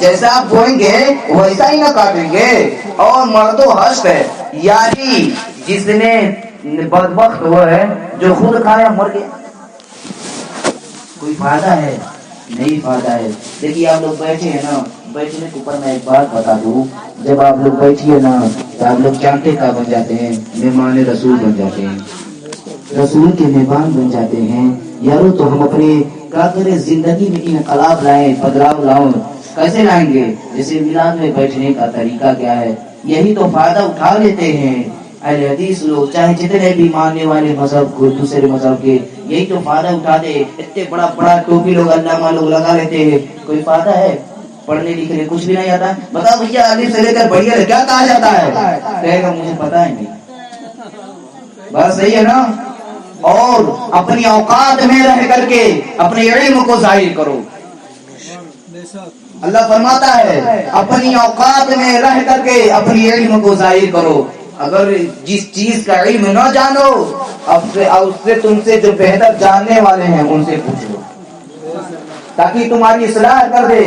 جیسا آپ بوئیں گے ویسا ہی نہ کاٹیں گے. اور مرد و حشت ہے، یعنی جس نے بدبخت وہ ہے جو خود کھایا مر گیا. کوئی فائدہ ہے؟ نہیں فائدہ ہے. دیکھیے آپ لوگ بیٹھے ہیں نا، بیٹھنے کے اوپر میں ایک بات بتا دوں، جب آپ لوگ بیٹھیے نا تو آپ لوگ جانتے کا بن جاتے ہیں، مہمان رسول بن جاتے ہیں، رسول کے مہمان بن جاتے ہیں. یارو تو ہم اپنے کیا کریں زندگی میں انقلاب لائیں، بدلاؤ لاؤں. کیسے لائیں گے؟ جیسے میلاد میں بیٹھنے کا طریقہ کیا ہے، یہی تو فائدہ اٹھا لیتے ہیں اہل حدیث لوگ، چاہے جتنے بھی ماننے والے مذہب کو دوسرے مذہب کے، یہی تو فائدہ اٹھاتے. اتنے بڑا بڑا ٹوپی لوگ علامہ لوگ لگا لیتے ہیں، کوئی فائدہ ہے؟ پڑھنے لکھنے کچھ بھی نہیں آتا. بتاؤ بھیا الف سے لے کر بڑھیا کیا کہا جاتا ہے؟ کہے گا مجھے پتا ہی نہیں. بات صحیح ہے نا؟ اور اپنی اوقات میں رہ کر کے اپنے علم کو ظاہر کرو. اللہ فرماتا ہے اپنی اوقات میں رہ کر کے اپنی علم کو ظاہر کرو. اگر جس چیز کا علم نہ جانو اس سے تم سے جو بہتر جاننے والے ہیں ان سے پوچھ لو تاکہ تمہاری اصلاح کر دے.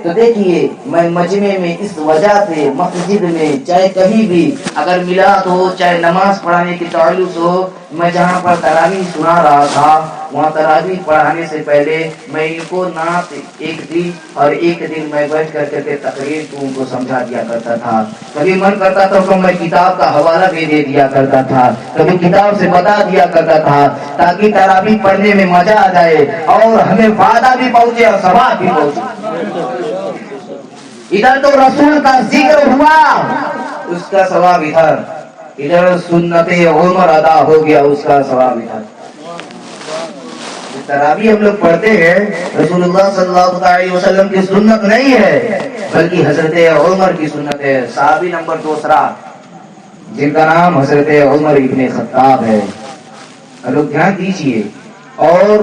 تو دیکھیے میں مجمع میں اس وجہ سے مسجد میں چاہے کہیں بھی اگر میلاد ہو چاہے نماز پڑھانے کی تعلق ہو، میں جہاں پر تراویح سنا رہا تھا وہاں تراویح پڑھانے سے پہلے میں ان کو نعت ایک دن میں بیٹھ کر کے تقریر کو ان کو سمجھا دیا کرتا تھا. کبھی من کرتا تھا تو میں کتاب کا حوالہ بھی دے دیا کرتا تھا، کبھی کتاب سے بتا دیا کرتا تھا تاکہ تراویح پڑھنے میں مزہ آ جائے اور ہمیں فائدہ بھی پہنچے اور ثواب بھی پہنچے. ادھر تو رسول کا ذکر ہوا اس کا ثواب ادھر سنت عمر ادا ہو گیا اس کا ثواب ادھر. تراویح ہم لوگ پڑھتے ہیں رسول اللہ صلی اللہ علیہ وسلم کی سنت نہیں ہے بلکہ حضرت عمر کی سنت ہے. صحابی نمبر 2 جن کا نام حضرت عمر ابن خطاب ہے. لوگ دھیان دیجیے. اور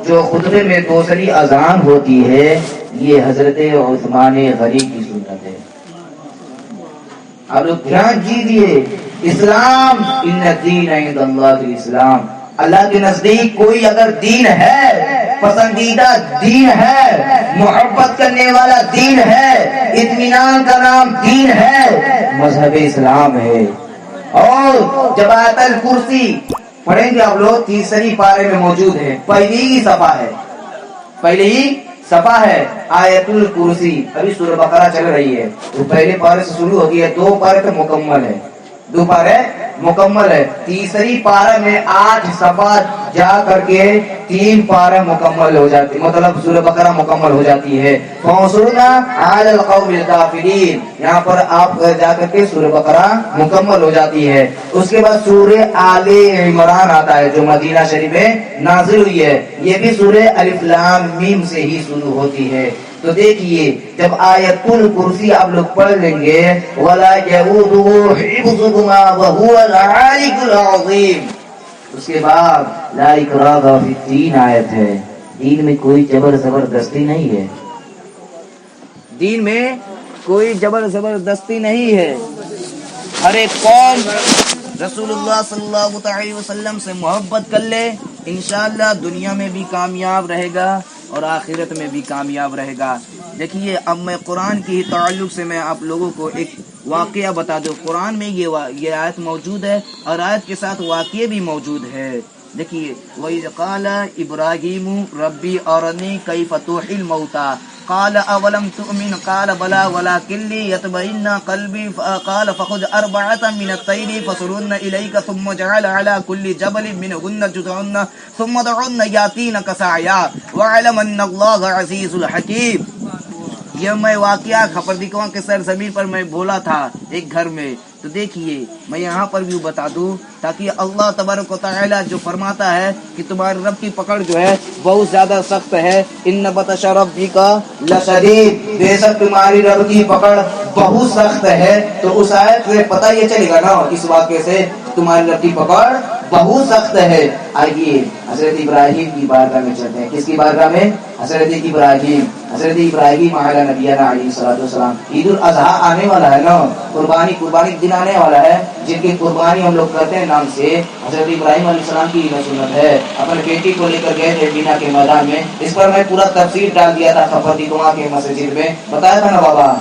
جو خطبے میں دوسری اذان ہوتی ہے یہ حضرت عثمان غنی کی سنت ہے. آپ لوگ دھیان دیجیے. اسلام ان الدین عند اللہ الاسلام، اللہ کے نزدیک کوئی اگر دین ہے، پسندیدہ دین ہے، محبت کرنے والا دین ہے، اطمینان کا نام دین ہے، مذہب اسلام ہے. اور جب آیت الکرسی پڑھیں گے آپ لوگ 3 پارے میں موجود ہے، پہلی ہی صفحہ ہے، پہلی ہی صفحہ ہے آیت الکرسی. ابھی سورہ بقرہ چل رہی ہے, تو پہلے پارے سے شروع ہو گئی ہے, 2 پارے تو مکمل ہے, 2 پارے مکمل ہے. تیسری پارہ میں 8 صفحہ جا کر کے 3 پارہ مکمل ہو جاتی, مطلب سورہ بقرہ مکمل ہو جاتی ہے. فانصرنا علی القوم الکافرین, یہاں پر آپ جا کر کے سورہ بقرہ مکمل ہو جاتی ہے. اس کے بعد سورہ آل عمران آتا ہے جو مدینہ شریف میں نازل ہوئی ہے, یہ بھی سورہ الف لام میم سے ہی شروع ہوتی ہے. تو دیکھیے جب آیت الکرسی آپ لوگ پڑھ لیں گے وَلَا يَئُودُهُ حِفْظُهُمَا وَهُوَ الْعَلِيُّ الْعَظِيمُ, اس کے بعد لا اکراہ فی الدین آیت ہے. دین میں کوئی جبر زبردستی نہیں ہے, دین میں کوئی جبر زبردستی نہیں ہے. ہر ایک قوم رسول اللہ صلی اللہ علیہ وسلم سے محبت کر لے, انشاءاللہ دنیا میں بھی کامیاب رہے گا اور آخرت میں بھی کامیاب رہے گا. دیکھیے اب میں قرآن کی تعلق سے میں آپ لوگوں کو ایک واقعہ بتا دوں. قرآن میں یہ آیت موجود ہے اور آیت کے ساتھ واقعہ بھی موجود ہے. دیکھیے وَإِذْ قَالَ إِبْرَاهِيمُ رَبِّ أَرِنِي كَيْفَ تُحْيِي الْمَوْتَىٰ قَالَ أَوَلَمْ تُؤْمِنْ قَالَ بَلَىٰ وَلَٰكِن لِيَطْمَئِنَّ قَلْبِي قَالَ فَخُذْ أَرْبَعَةً مِّنَ الطَّيْرِ فَصُرْهُنَّ إِلَيْكَ ثُمَّ اجْعَلْ عَلَىٰ كُلِّ جَبَلٍ مِّنْهُنَّ جُزْءًا ثُمَّ ادْعُهُنَّ يَأْتِينَكَ سَعْيًا وَاعْلَمْ أَنَّ اللَّهَ عَزِيزٌ حَكِيمٌ. یہ میں واقعہ خپردکواں کے سرزمین پر میں بولا تھا ایک گھر میں. تو دیکھیے میں یہاں پر بھی بتا دوں تاکہ اللہ تبارک و تعالی جو فرماتا ہے کہ تمہارے رب کی پکڑ جو ہے بہت زیادہ سخت ہے, ان بطش ربک لشدید, بے شک تمہاری رب کی پکڑ بہت سخت ہے. تو اس آیت سے پتہ یہ چلے گا نا اس واقعے سے تمہاری رب کی پکڑ بہت سخت ہے. آئیے حضرت ابراہیم کی بارگاہ میں چلتے ہیں. کس کی بارگاہ میں؟ حضرت ابراہیم. حضرت ابراہیم علیہ نبینا علیہ الصلوۃ والسلام. عید الاضحیٰ آنے والا ہے نا, قربانی دن آنے والا ہے جن کی قربانی ہم لوگ کرتے ہیں نام سے. حضرت ابراہیم علیہ السلام کی سنت ہے, اپنے بیٹی کو لے کر گئے تھے بینا کے میدان میں. اس پر میں پورا تفسیر ڈال دیا تھا خپردکواں کے مسجد میں, بتایا تھا نا بابا,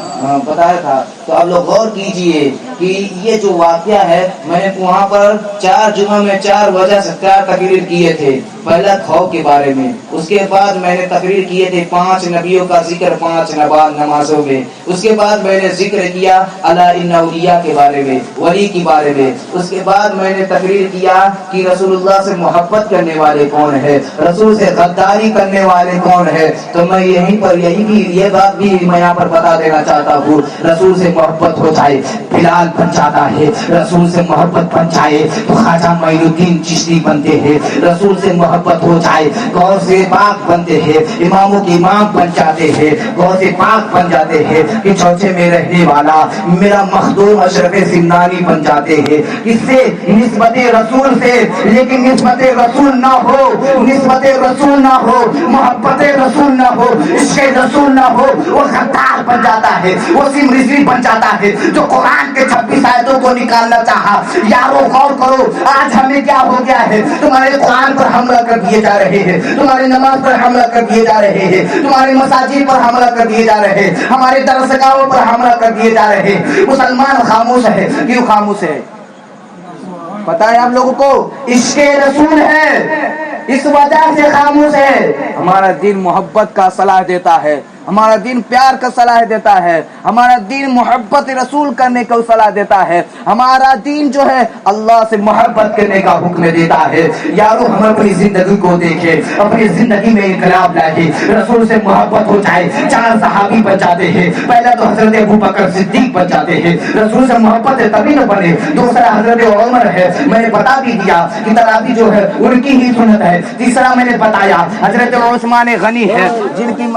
بتایا تھا. تو آپ لوگ غور کیجئے کہ یہ جو واقعہ ہے میں نے وہاں پر 4 جمعہ میں 4 وجہ سے 4 تقریر کیے تھے. پہلا خوف کے بارے میں, اس کے بعد میں نے تقریر کیے تھے 5 نبیوں کا ذکر 5 نمازوں میں. اس کے بعد میں نے ذکر کیا الا ان اولیاء کے بارے میں, ولی کے بارے میں. اس کے بعد میں نے تقریر کیا کہ رسول اللہ سے محبت کرنے والے کون ہے, رسول سے غداری کرنے والے کون ہے. تو میں یہیں پر یہ بات بھی میں یہاں پر بتا دینا چاہتا ہوں, رسول سے محبت ہو جائے بلال بن جاتا ہے, رسول سے محبت بن جائے تو خواجہ معین الدین چشتی بنتے ہیں, رسول سے محبت ہو جائے غور سے پاک بنتے ہیں, اماموں کے امام بن جاتے ہیں, غور سے پاک بن جاتے ہیں کہ چوچے میں رہنے والا میرا مخدوم اشرف سمنانی بن جاتے ہیں. اس سے نسبت رسول سے, لیکن نسبت رسول نہ ہو, نسبت رسول نہ ہو, محبت رسول نہ ہو, عشق رسول نہ ہو, وہ غدار بن جاتا ہے, وہ سمرزی بن جاتا ہے جو قرآن کے 26 آیتوں کو نکالنا چاہا. یارو غور کرو آج ہمیں کیا ہو گیا ہے, تمہارے قرآن پر حملہ کر دیے جا رہے ہیں, تمہاری نماز پر حملہ کر دیے جا رہے ہیں, تمہارے مساجد پر حملہ کر دیے جا رہے ہیں, ہمارے درسگاہوں پر حملہ کر دیے جا رہے ہیں. مسلمان خاموش ہے, کیوں خاموش ہے پتہ ہے آپ لوگوں کو؟ عشق رسول ہے, اس وجہ سے خاموش ہے. ہمارا دین محبت کا صلاح دیتا ہے, ہمارا دین پیار کا صلاح دیتا ہے, ہمارا دین محبت رسول کرنے کا صلاح دیتا ہے, ہمارا دین جو ہے اللہ سے محبت کرنے کا حکم دیتا ہے. یارو ہم اپنی زندگی کو دیکھیں, اپنی زندگی میں انقلاب لائے, رسول سے محبت ہو جائے. 4 صحابی بن جاتے ہیں, پہلا تو حضرت ابوبکر صدیق بن جاتے ہیں, رسول سے محبت ہے تبھی نہ بنے. دوسرا حضرت عمر ہے, میں نے بتا بھی دیا کہ تراویح جو ہے ان کی ہی سنت ہے. تیسرا میں نے بتایا حضرت عثمان غنی ہے, جن کی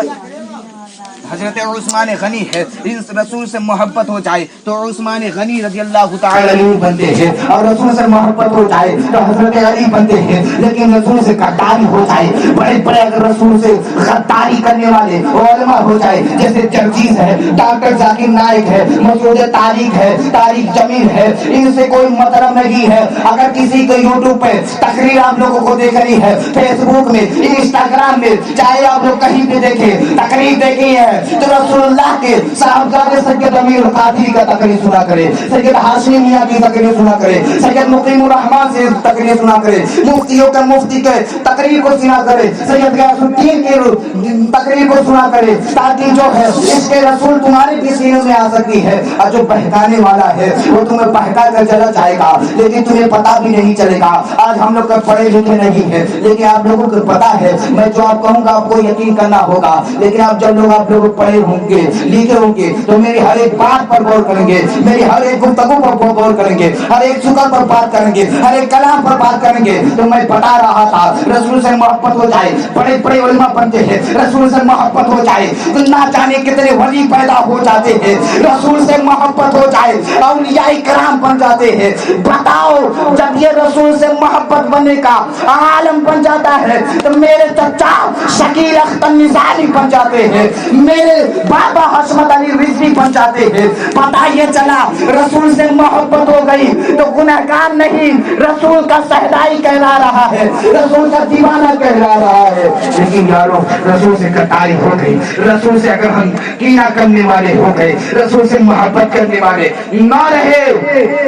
حضرت عثمان غنی ہے. ان رسول سے محبت ہو جائے تو عثمان غنی رضی اللہ تعالی عنہ بنتے ہیں, اور رسول سے محبت ہو جائے تو حضرت علی بنتے ہیں. لیکن رسول سے غداری ہو جائے, بڑے بڑے اگر رسول سے غداری کرنے والے علماء ہو جائے, جیسے جرجیز ہے, ڈاکٹر ذاکر نائک ہے, مسعود طارق ہے, طارق جمیل ہے, ان سے کوئی مطلب نہیں ہے. اگر کسی کو یوٹیوب پہ تقریر آپ لوگوں کو دیکھنی ہے, فیس بک میں, انسٹاگرام میں, چاہے آپ لوگ کہیں پہ دیکھیں, تقریر دیکھی ہے تو رسول اللہ کے صاحبزادے سید امیر القادری کا تقریر سنا کرے، سید ہاشمی میاں کی تقریر سنا کرے، سید مقیم الرحمان سے تقریر سنا کرے، مفتیوں کے مفتی کے تقریر کو سنا کرے، سید غیاث الدین کی تقریر کو سنا کرے، تاکہ جو ہے اس کے رسول تمہارے بھی سینے میں آ سکتی ہے۔ اور جو بہکانے والا ہے وہ تمہیں بہکا کر چلا جائے گا، لیکن تمہیں پتا بھی نہیں چلے گا۔ آج ہم لوگ پڑھے لکھے نہیں ہیں، لیکن آپ لوگوں کو پتا ہے، میں جو آپ کہوں گا آپ کو یقین کرنا ہوگا، لیکن آپ جب لوگ آپ لوگ پڑھے ہوں گے لکھے ہوں گے تو میری ہر ایک بات پر غور کریں گے، میری ہر ایک گفتگو پر غور کریں گے، ہر ایک شکر پر بات کریں گے، ہر ایک کلام پر بات کریں گے۔ تو میں بتا رہا تھا رسول سے محبت ہو جائے، بڑے بڑے علماء بنتے ہیں، رسول سے محبت ہو جائے نہ جانے کتنے ولی پیدا ہو جاتے ہیں، رسول سے محبت ہو جائے اولیاء کرام بن جاتے ہیں۔ بتاؤ جب یہ رسول سے محبت بننے کا عالم بن جاتا ہے تو میرے چچا شکیل اختر نظامی بن جاتے ہیں، میرے بابا حشمت علی رضوی بن جاتے ہیں۔ پتا یہ چلا رسول سے محبت ہو گئی تو گنہگار نہیں، رسول کا سہدائی کہلا رہا ہے، رسول کا دیوانہ کہلا رہا ہے۔ لیکن یارو رسول سے کٹائی ہو گئی، رسول سے اگر ہم کینہ کرنے والے ہو گئے، رسول سے محبت کرنے والے نہ رہے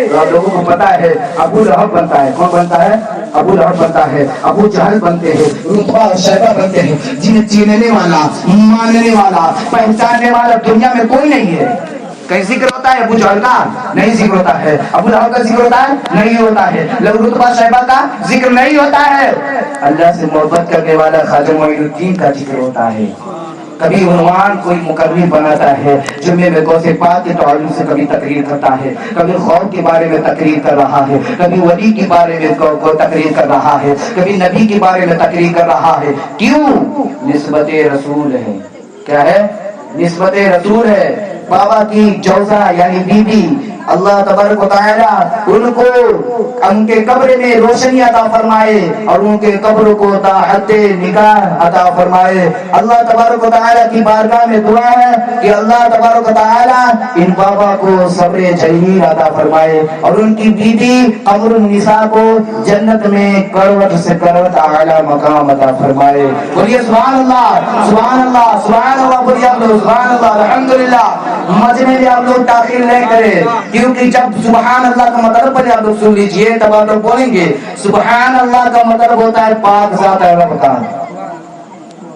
تو آپ لوگوں کو پتا ہے ابو لہب بنتا ہے۔ کون بنتا ہے؟ ابو لہب بنتا ہے، ابو جہل بنتے ہیں، رتبہ اور شیبہ بنتے ہیں۔ جنہیں چیننے والا، ماننے والا، پہچاننے والا دنیا میں کوئی نہیں ہے۔ کہیں ذکر ہوتا ہے ابو جہل کا؟ نہیں ذکر ہوتا ہے۔ ابو لہب کا ذکر ہوتا ہے؟ نہیں ہوتا ہے۔ رتبہ شیبہ کا ذکر نہیں ہوتا ہے۔ اللہ سے محبت کرنے والا خواجہ معین الدین کا ذکر ہوتا ہے۔ کبھی عنوان کوئی مقرر بناتا ہے، جمعے میں غوث پاک کے تعلق سے کبھی تقریر کرتا ہے، کبھی خوف کے بارے میں تقریر کر رہا ہے، کبھی ولی کے بارے میں تقریر کر رہا ہے، کبھی نبی کے بارے میں تقریر کر رہا ہے۔ کیوں؟ نسبت رسول ہے۔ کیا ہے؟ نسبت رسول ہے۔ بابا کی جوزہ یعنی بی بی اللہ تبارک و تعالی ان کو ان کے قبر میں روشنی عطا فرمائے اور ان کے قبر کو طاعت نگاہ عطا فرمائے۔ اللہ تبارک و تعالی کی بارگاہ میں دعا ہے کہ اللہ تبارک و تعالی ان بابا کو صبر جلیل عطا فرمائے اور ان کی بیوی قمر النساء کو جنت میں کروٹ سے کروٹ اعلی مقام عطا فرمائے۔ بولیے سبحان اللہ، سبحان اللہ، سبحان اللہ، بولیے آپ لوگ سبحان اللہ۔ الحمدللہ مجمع میں آپ لوگ تاخیر نہیں کرے، کیونکہ جب سبحان اللہ کا مطلب پہلے آپ لوگ سن لیجئے تب آپ لوگ بولیں گے۔ سبحان اللہ کا مطلب ہوتا ہے پاک ذات ہے رب کا۔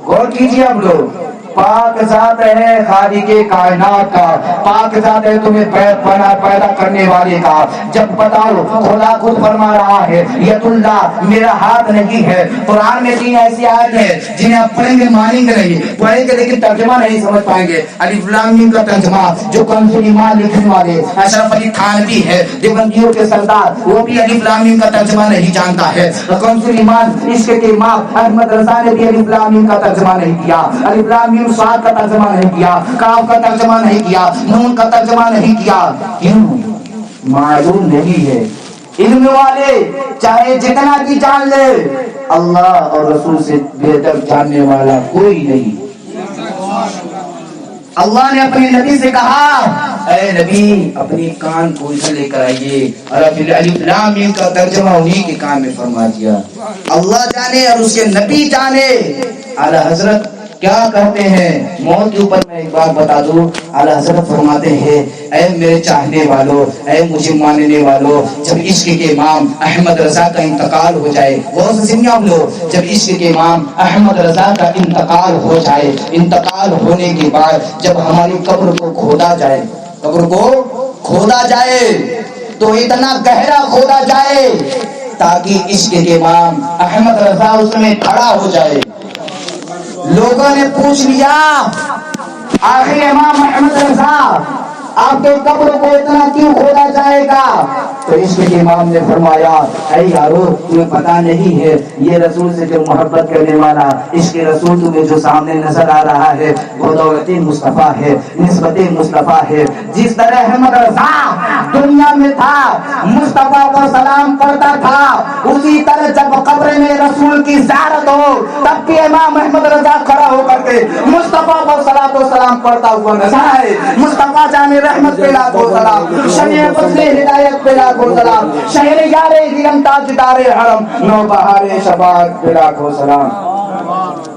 غور کیجئے آپ لوگ، پاک ذات ہے خالق کائنات کا، پاک ذات ہے تمہیں پیدا کرنے والے کا۔ جب بتاؤ خدا خود فرما رہا ہے ید اللہ میرا ہاتھ نہیں ہے۔ قرآن میں 3 ایسی آیت ہے جنہیں آپ پڑھیں گے مانیں گے نہیں، پڑھیں گے لیکن ترجمہ نہیں سمجھ پائیں گے۔ الف لام میم کا ترجمہ جو کنز ایمان لکھنے والے اشرف علی تھانوی ہے دیوبندیوں کے سردار، وہ بھی الف لام میم کا ترجمہ نہیں جانتا ہے۔ کنز ایمان عشق کے امام احمد رضا نے بھی الف لام میم کا ترجمہ نہیں کیا، الف لام میم صاد کا ترجمہ نہیں کیا، کاف کا ترجمہ نہیں کیا، نون کا ترجمہ نہیں کیا۔ کیوں؟ معلوم نہیں ہے۔ علم والے چاہے جتنا بھی جان لے، اللہ اور رسول سے بہتر جاننے والا کوئی نہیں۔ اللہ نے اپنے نبی سے کہا اے نبی اپنی کان کو ادھر لے کر آئیے، اور پھر الف لام میم کا ترجمہ انہی کے کان میں فرما دیا۔ اللہ جانے اور اس کے نبی جانے۔ اعلی حضرت کیا کہتے ہیں موت کے اوپر میں ایک بات بتا دوں، اعلی حضرت فرماتے ہیں اے میرے چاہنے والوں، اے مجھے ماننے والوں، جب عشق کے امام احمد رضا کا انتقال ہو جائے، غور سے سنیے آپ لوگ، جب عشق کے امام احمد رضا کا انتقال ہو جائے، انتقال ہونے کے بعد جب ہماری قبر کو کھودا جائے، قبر کو کھودا جائے تو اتنا گہرا کھودا جائے تاکہ عشق کے امام احمد رضا اس میں کھڑا ہو جائے۔ لوگوں نے پوچھ لیا آخر امام احمد رضا آپ کے قبر کو اتنا کیوں کھودا جائے گا؟ تو عشق کے امام نے فرمایا اے یارو تمہیں پتا نہیں ہے یہ رسول سے جو محبت کرنے والا عشق رسول تمہیں جو سامنے نظر آ رہا ہے وہ دولت مصطفیٰ ہے، نسبت مصطفیٰ ہے۔ جس طرح احمد رضا دنیا میں تھا مصطفیٰ کو سلام پڑھتا تھا، اسی طرح جب قبر میں رسول کی زیارت ہو تب بھی امام احمد رضا کھڑا ہو کر کے مصطفیٰ کو صلاۃ و سلام پڑھتا ہوا نظر آئے۔ مصطفیٰ جانے رحمت پہ لاکھوں سلام، شریع فضل ہدایت پہ لاکھوں سلام، شہر یار ہرم تاجدار حرم نو بہار شفاعت پہ لاکھوں سلام۔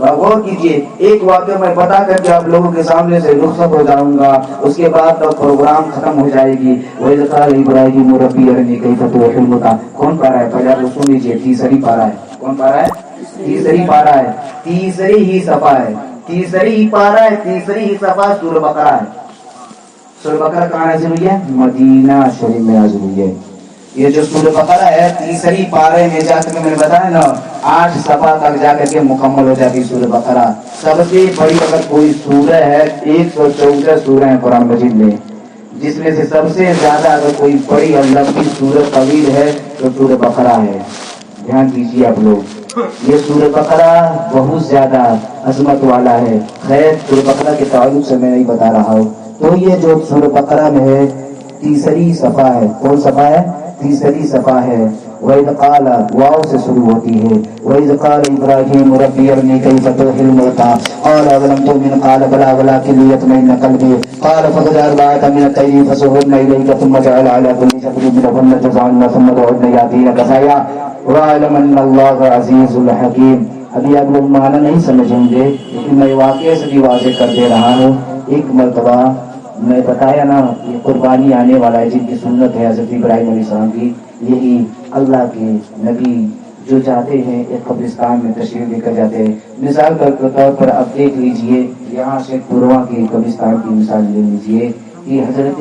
غور کیجیے، ایک واقعہ میں بتا کر کے آپ لوگوں کے سامنے سے رخصت ہو جاؤں گا، اس کے بعد پروگرام ختم ہو جائے گی۔ وَإِذْ قَالَ إِبْرَاهِيمُ رَبِّ أَرِنِي كَيْفَ تُحْيِي الْمَوْتَىٰ۔ کون پارہ ہے؟ پہلے آپ سن لیجیے، تیسری پارہ ہے۔ کون پارہ ہے؟ تیسری پارہ ہے، تیسری ہی صفحہ ہے، تیسری ہی پارہ ہے، تیسری ہی صفحہ سورہ بقرہ ہے۔ سورہ بقرہ کہاں نازل ہوئی ہے؟ مدینہ شریف میں نازل ہوئی ہے۔ یہ جو سورہ بقرہ ہے تیسری پارے میں جا کر میں نے بتایا نا 8 صفحہ تک جا کر کے مکمل ہو جاتی سورہ بقرہ۔ سب سے بڑی اگر کوئی سورہ ہے 114 سورہ ہیں قرآن مجید میں، جس میں سے سب سے زیادہ اگر کوئی بڑی اور لمبی سورہ طویل ہے تو سورہ بقرہ ہے۔ دھیان دیجیے آپ لوگ، یہ سورہ بقرہ بہت زیادہ عظمت والا ہے۔ خیر سورہ بقرہ کے تعلق سے میں نہیں بتا رہا ہوں، تو یہ جو سورہ بقرہ میں ہے تیسری صفحہ ہے۔ کون صفحہ ہے؟ تیسری صفحہ ہے۔ وَإِذْ قَالَ واو سے شروع ہوتی ہے۔ وَإِذْ قَالَ إِبْرَاهِيمُ رَبِّ أَرِنِي كَيْفَ تُحْيِي الْمَوْتَىٰ قَالَ أَوَلَمْ تُؤْمِنْ قَالَ بَلَىٰ وَلَٰكِن لِّيَطْمَئِنَّ قَلْبِي قَالَ فَخُذْ أَرْبَعَةً مِّنَ الطَّيْرِ فَصُرْهُنَّ إِلَيْكَ ثُمَّ اجْعَلْ عَلَىٰ كُلِّ جَبَلٍ مِّنْهُنَّ جُزْءًا ثُمَّ ادْعُهُنَّ يَأْتِينَكَ سَعْيًا وَاعْلَمْ أَنَّ اللَّهَ عَزِيزٌ حَكِيمٌ۔ ابھی آپ لوگ معنی نہیں سمجھیں گے لیکن میں واقعے سے بھی واضح کر دے رہا ہوں۔ ایک مرتبہ میں بتایا نا یہ قربانی آنے والا ہے جن کی سنت ہے حضرت ابراہیم علیہ السلام کی، یہی اللہ کے نبی جو جاتے ہیں ایک قبرستان میں تشریف لے کر جاتے ہیں۔ مثال کے طور پر اب دیکھ لیجئے، یہاں سے پوروا کے قبرستان کی مثال لے لیجئے کہ حضرت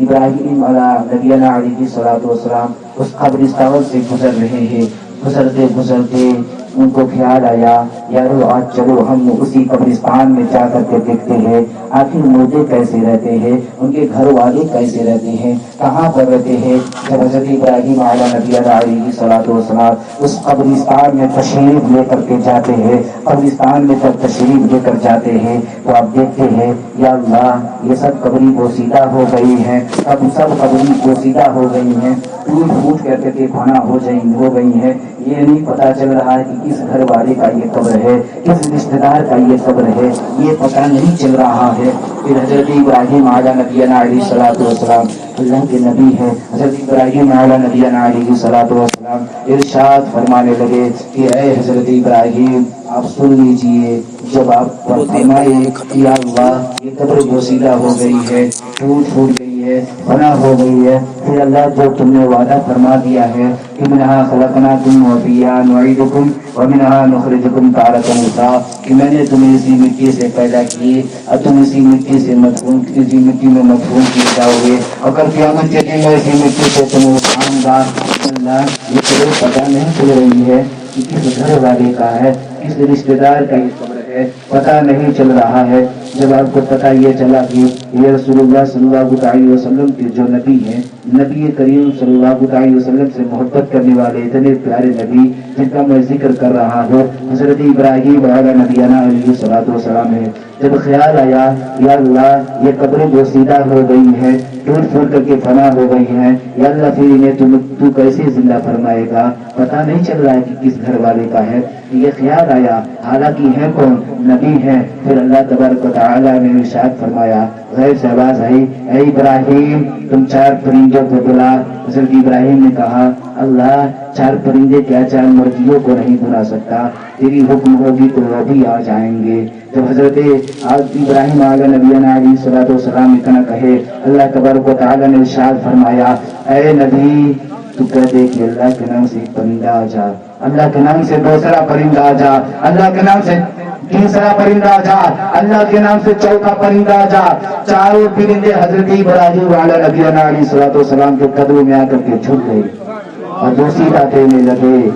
ابراہیم نبینا علیہ الصلوۃ والسلام اس قبرستان سے گزر رہے ہیں۔ گزرتے گزرتے ان کو خیال آیا یارو آج چلو ہم اسی قبرستان میں جا کر کے دیکھتے ہیں آخر مردے کیسے رہتے ہیں، ان کے گھر والے کیسے رہتے ہیں، کہاں پر رہتے ہیں۔ جب حضرت ابراہیم علیہ الصلوۃ والسلام اس قبرستان میں تشریف لے کر کے جاتے ہیں، قبرستان میں جب تشریف لے کر جاتے ہیں تو آپ دیکھتے ہیں یا اللہ یہ سب قبری پوشیدہ ہو گئی ہیں، اب سب قبری پوشیدہ ہو گئی ہیں، ٹوٹ پھوٹ کر کے فنا ہو گئی ہیں۔ یہ نہیں پتا چل رہا ہے کہ کس گھر والے کا یہ قبر ہے، کس رشتہ دار کا یہ قبر ہے، یہ پتہ نہیں چل رہا ہے۔ پھر حضرت ابراہیم نبینا علیہ الصلوۃ والسلام اللہ کے نبی ہے، حضرت ابراہیم نبینا علیہ الصلوۃ والسلام ارشاد فرمانے لگے کہ اے حضرت ابراہیم آپ سن لیجئے، جب آپ فرمائے کہ اللہ یہ قبر پوشیدہ ہو گئی ہے، ٹوٹ پھوٹ گئی ہے، فنا ہو گئی ہے، پھر اللہ جو تم نے وعدہ فرما دیا ہے کہ منہا خلقناکم وفیہا نعیدکم ومنہا نخرجکم تارۃ اخری، کہ میں نے تمہیں اسی مٹی سے پیدا کیے اور تم اسی مٹی سے اسی مٹی میں مدفون کیے جاؤ گے، اگر قیامت کے دن میں اسی مٹی سے تمہیں اٹھاؤں گا۔ اللہ یہ قبر پتہ نہیں چل رہی ہے کہ کس گھر والے کا ہے، کس رشتہ دار کا یہ قبر ہے، پتہ نہیں چل رہا ہے۔ جب آپ کو پتہ یہ چلا کہ یہ رسول اللہ صلی اللہ علیہ وسلم کے جو نبی ہیں، نبی کریم صلی اللہ علیہ وسلم سے محبت کرنے والے اتنے پیارے نبی جن کا میں ذکر کر رہا ہوں حضرت ابراہیم نبینا علیہ الصلوۃ والسلام ہے، جب خیال آیا یا اللہ یہ قبریں پوشیدہ ہو گئی ہیں، ٹوٹ پھوٹ کر کے فنا ہو گئی ہیں، یا اللہ پھر انہیں تو کیسے زندہ فرمائے گا، پتہ نہیں چل رہا ہے کہ کس گھر والے کا ہے۔ یہ خیال آیا، حالانکہ ہے کون؟ نبی ہیں۔ پھر اللہ تبارک و تعالیٰ نے ارشاد فرمایا، غیر سے آواز آئی، اے ابراہیم تم 4 پرندوں کو بلا۔ حضرت ابراہیم نے کہا اللہ 4 پرندے کیا 4 مرغیوں کو نہیں بلا سکتا، تیری حکم ہوگی تو وہ بھی آ جائیں گے۔ جب حضرت ابراہیم نبینا علیہ الصلوۃ والسلام اتنا کہے، اللہ تبارک و تعالیٰ نے ارشاد فرمایا، اے نبی تو کہہ دے کہ اللہ کے نام سے ایک پرندہ آ جا، اللہ کے نام سے دوسرا پرندہ آ جا، اللہ کے نام سے تیسرا پرندہ آ جا، اللہ کے نام سے چوتھا پرندہ آ جا۔ 4 پرندے حضرت ابراہیم نبینا علیہ الصلوۃ والسلام کے قدموں میں آ کر کے جھک گئے اور دوسری دینے لگے۔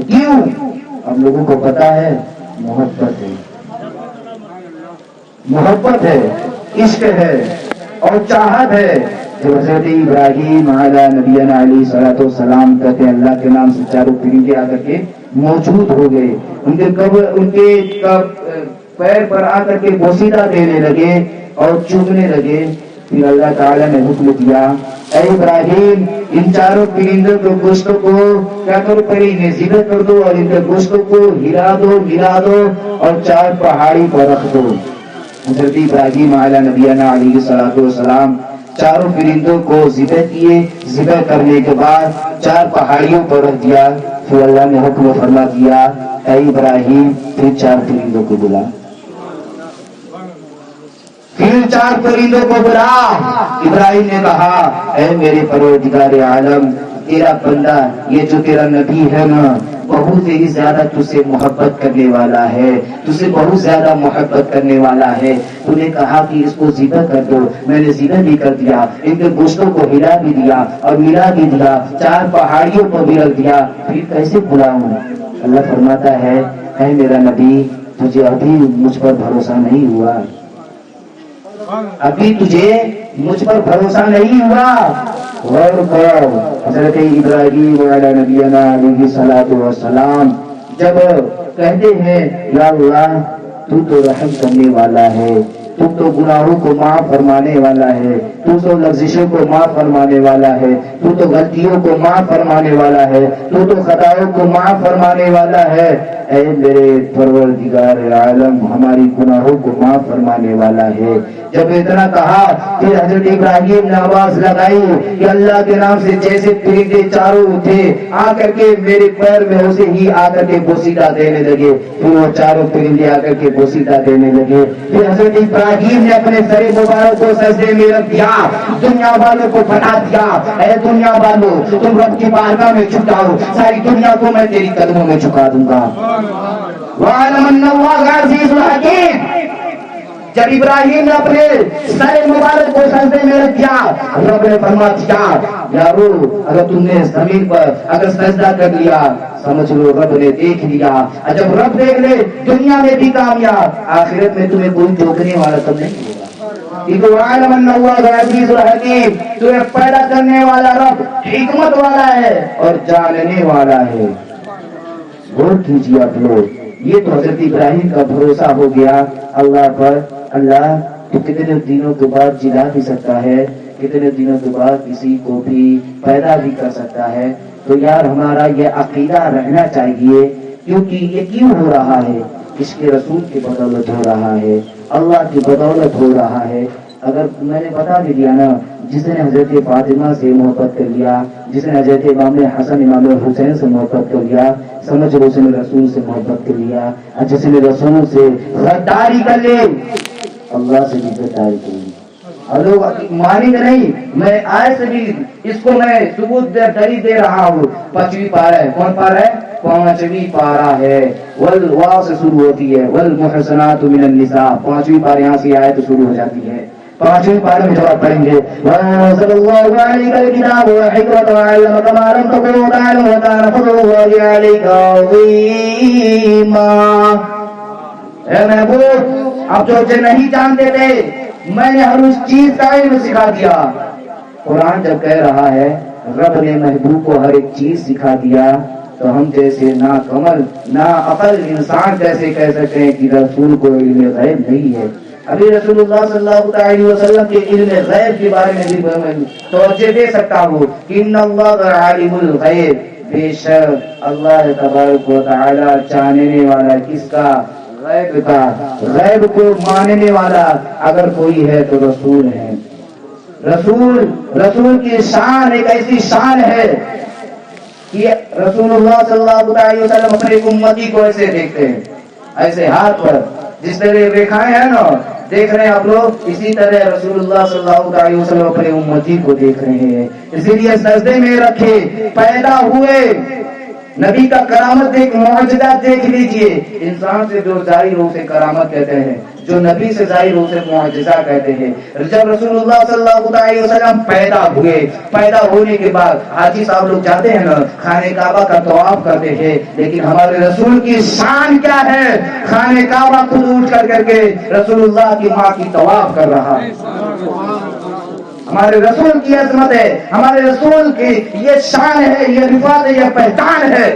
کیوں؟ ہم لوگوں کو پتا ہے محبت ہے، محبت ہے، عشق ہے اور چاہت ہے۔ جب حضرت ابراہیم نبینا علیہ الصلوۃ والسلام کہتے ہیں اللہ کے نام سے 4 پرندے آ کر کے موجود ہو گئے، ان کے پیر پر آ کر کے بوسیدہ دینے لگے اور چومنے لگے۔ پھر اللہ تعالیٰ نے حکم دیا، اے ابراہیم ان 4 پرندوں کے گوشت کو کیا کرو، پہلے انہیں ذبح کر دو اور ان کے گوشت کو ہلا دو اور 4 پہاڑی پر رکھ دو۔ حضرت ابراہیم نبینا علیہ الصلوۃ والسلام 4 پرندوں کو ذبح کیے، ذبح کرنے کے بعد 4 پہاڑیوں پر رکھ دیا۔ پھر اللہ نے حکم فرما دیا اے ابراہیم پھر 4 پرندوں کو بلا، پھر 4 پرندوں کو بلا۔ ابراہیم نے کہا اے میرے پروردگار عالم، تیرا بندہ یہ جو تیرا نبی ہے نا بہت ہی زیادہ تجھ سے محبت کرنے والا ہے، تجھ سے بہت زیادہ محبت کرنے والا ہے، تو نے کہا کہ اس کو ذبح کر دو، میں نے ذبح بھی کر دیا، ان کے گوشتوں کو ہلا بھی دیا اور ملا بھی دیا، 4 پہاڑیوں کو بھی رکھ دیا، پھر کیسے بلاؤں؟ اللہ فرماتا ہے اے میرا نبی تجھے ابھی مجھ پر بھروسہ نہیں ہوا، ابھی تجھے مجھ پر بھروسہ نہیں ہوا۔ غور کرو حضرت ابراہیم علیہ نبینا علیہ الصلوۃ والسلام جب کہتے ہیں یا اللہ تو تو رحم کرنے والا ہے، تو تو گناہوں کو معاف فرمانے والا ہے، تو تو لغزشوں کو معاف فرمانے والا ہے، تو تو غلطیوں کو معاف فرمانے والا ہے، تو تو خطاؤں کو معاف فرمانے والا ہے، اے میرے پروردگار عالم ہماری گناہوں کو معاف فرمانے والا ہے۔ جب اتنا کہا پھر حضرت ابراہیم نے آواز لگائی کہ اللہ کے نام سے جیسے پرندے چاروں اٹھے آ کر کے میرے پیر میں اسے ہی آ کر کے بوسیدہ دینے لگے، پھر وہ چاروں پرندے آ کر کے بوسیدہ دینے لگے۔ پھر حضرت ابراہیم نے اپنے سر مبارک کو سجدے میں رکھ دیا، دنیا والوں کو بتا دیا اے دنیا والوں تم رب کی بارگاہ میں جھکاؤ، ساری دنیا کو میں تیری قدموں میں جھکا دوں گا۔ وَعَلَمَ أَنَّ اللَّهَ عَزِيزٌ حَكِيمٌ۔ جب ابراہیم نے اپنے سر مبارک کو سجدے میں رکھ دیا، رب نے فرما دیا یارو اگر تم نے زمین پر اگر سجدہ کر لیا سمجھ لو رب نے دیکھ لیا، اور جب رب دیکھ لے دنیا میں بھی کامیاب، آخرت میں تمہیں کوئی ٹوکنے والا تب نہیں ہوگا، کیونکہ وَعَلَمَ أَنَّ اللَّهَ عَزِيزٌ حَكِيمٌ، تمہیں پیدا کرنے والا رب حکمت والا ہے اور جاننے والا ہے۔ غور کیجیے آپ لوگ، یہ تو حضرت ابراہیم کا بھروسہ ہو گیا اللہ پر۔ اللہ تو کتنے دنوں کے بعد جلا بھی سکتا ہے، کتنے دنوں کے بعد کسی کو بھی پیدا بھی کر سکتا ہے، تو یار ہمارا یہ عقیدہ رہنا چاہیے، کیونکہ یہ کیوں ہو رہا ہے؟ اس کے رسول کی بدولت ہو رہا ہے، اللہ کی بدولت ہو رہا ہے۔ اگر میں نے بتا بھی دیا نا جس نے حضرت فاطمہ سے محبت کر لیا، جس نے حضرت امام حسن امام حسین سے محبت کر لیا، سمجھ لو اس نے رسول سے محبت کر لیا، اور جس نے رسول سے غداری کر لی اللہ سے بھی غداری کر لی۔ اور لوگ مانیں گے نہیں، میں آئے سے بھی اس کو میں ثبوت دلیل دے رہا ہوں۔ 5ویں پارہ ہے، کون پارہ ہے؟ 5ویں پارہ ہے، والواو سے شروع ہوتی ہے، والمحصنات من النساء، 5ویں پارہ یہاں سے آیت شروع ہو جاتی ہے۔ 5ویں پارے میں جواب پڑھیں گے وَأَنزَلَ اللَّهُ عَلَيْكَ الْكِتَابَ وَالْحِكْمَةَ وَعَلَّمَكَ مَا لَمْ تَكُن تَعْلَمُ وَكَانَ فَضْلُ اللَّهِ عَلَيْكَ عَظِيمًا۔ اے محبوب اب جو نہیں جانتے تھے میں نے ہر اس چیز کا علم سکھا دیا۔ قرآن جب کہہ رہا ہے رب نے محبوب کو ہر ایک چیز سکھا دیا، تو ہم جیسے نا کمل نا عقل انسان کیسے کہہ سکتے ہیں کہ رسول کو علم غیب نہیں ہے؟ ابھی رسول اللہ صلی اللہ علیہ وسلم کے علم غیب کے بارے میں بھی توجہ دے سکتا ہوں کہ ان اللہ عالم الغیب، بے شک اللہ تبارک و تعالی جاننے والا کس کا؟ غیب کا۔ غیب کو ماننے والا اگر کوئی ہے تو رسول ہے۔ رسول کی شان ایک ایسی شان ہے کہ رسول اللہ صلی اللہ علیہ وسلم اپنے امتی کو ایسے دیکھتے ہیں، ایسے ہاتھ پر جس طرح ریکھائیں ہیں نا دیکھ رہے ہیں آپ لوگ، اسی طرح رسول اللہ صلی اللہ علیہ وسلم اپنے امتی کو دیکھ رہے ہیں، اسی لیے سجدے میں رکھے پیدا ہوئے نبی کا کرامت دیکھ معجزہ دیکھ لیجئے۔ انسان سے جو ظاہر ہو اسے کرامت کہتے ہیں، جو نبی سے ظاہر ہو اسے معجزہ کہتے ہیں۔ جب رسول اللہ صلی اللہ علیہ وسلم پیدا ہوئے، پیدا ہونے کے بعد حاجی صاحب لوگ جاتے ہیں نا خانہ کعبہ کا طواف کرتے ہیں، لیکن ہمارے رسول کی شان کیا ہے؟ خانہ کعبہ خود اٹھ کر کے رسول اللہ کی ماں کی طواف کر رہا ہے۔ ہمارے رسول کی عظمت ہے، ہمارے رسول کی یہ شان ہے، یہ رفعت ہے، یہ پہچان ہے۔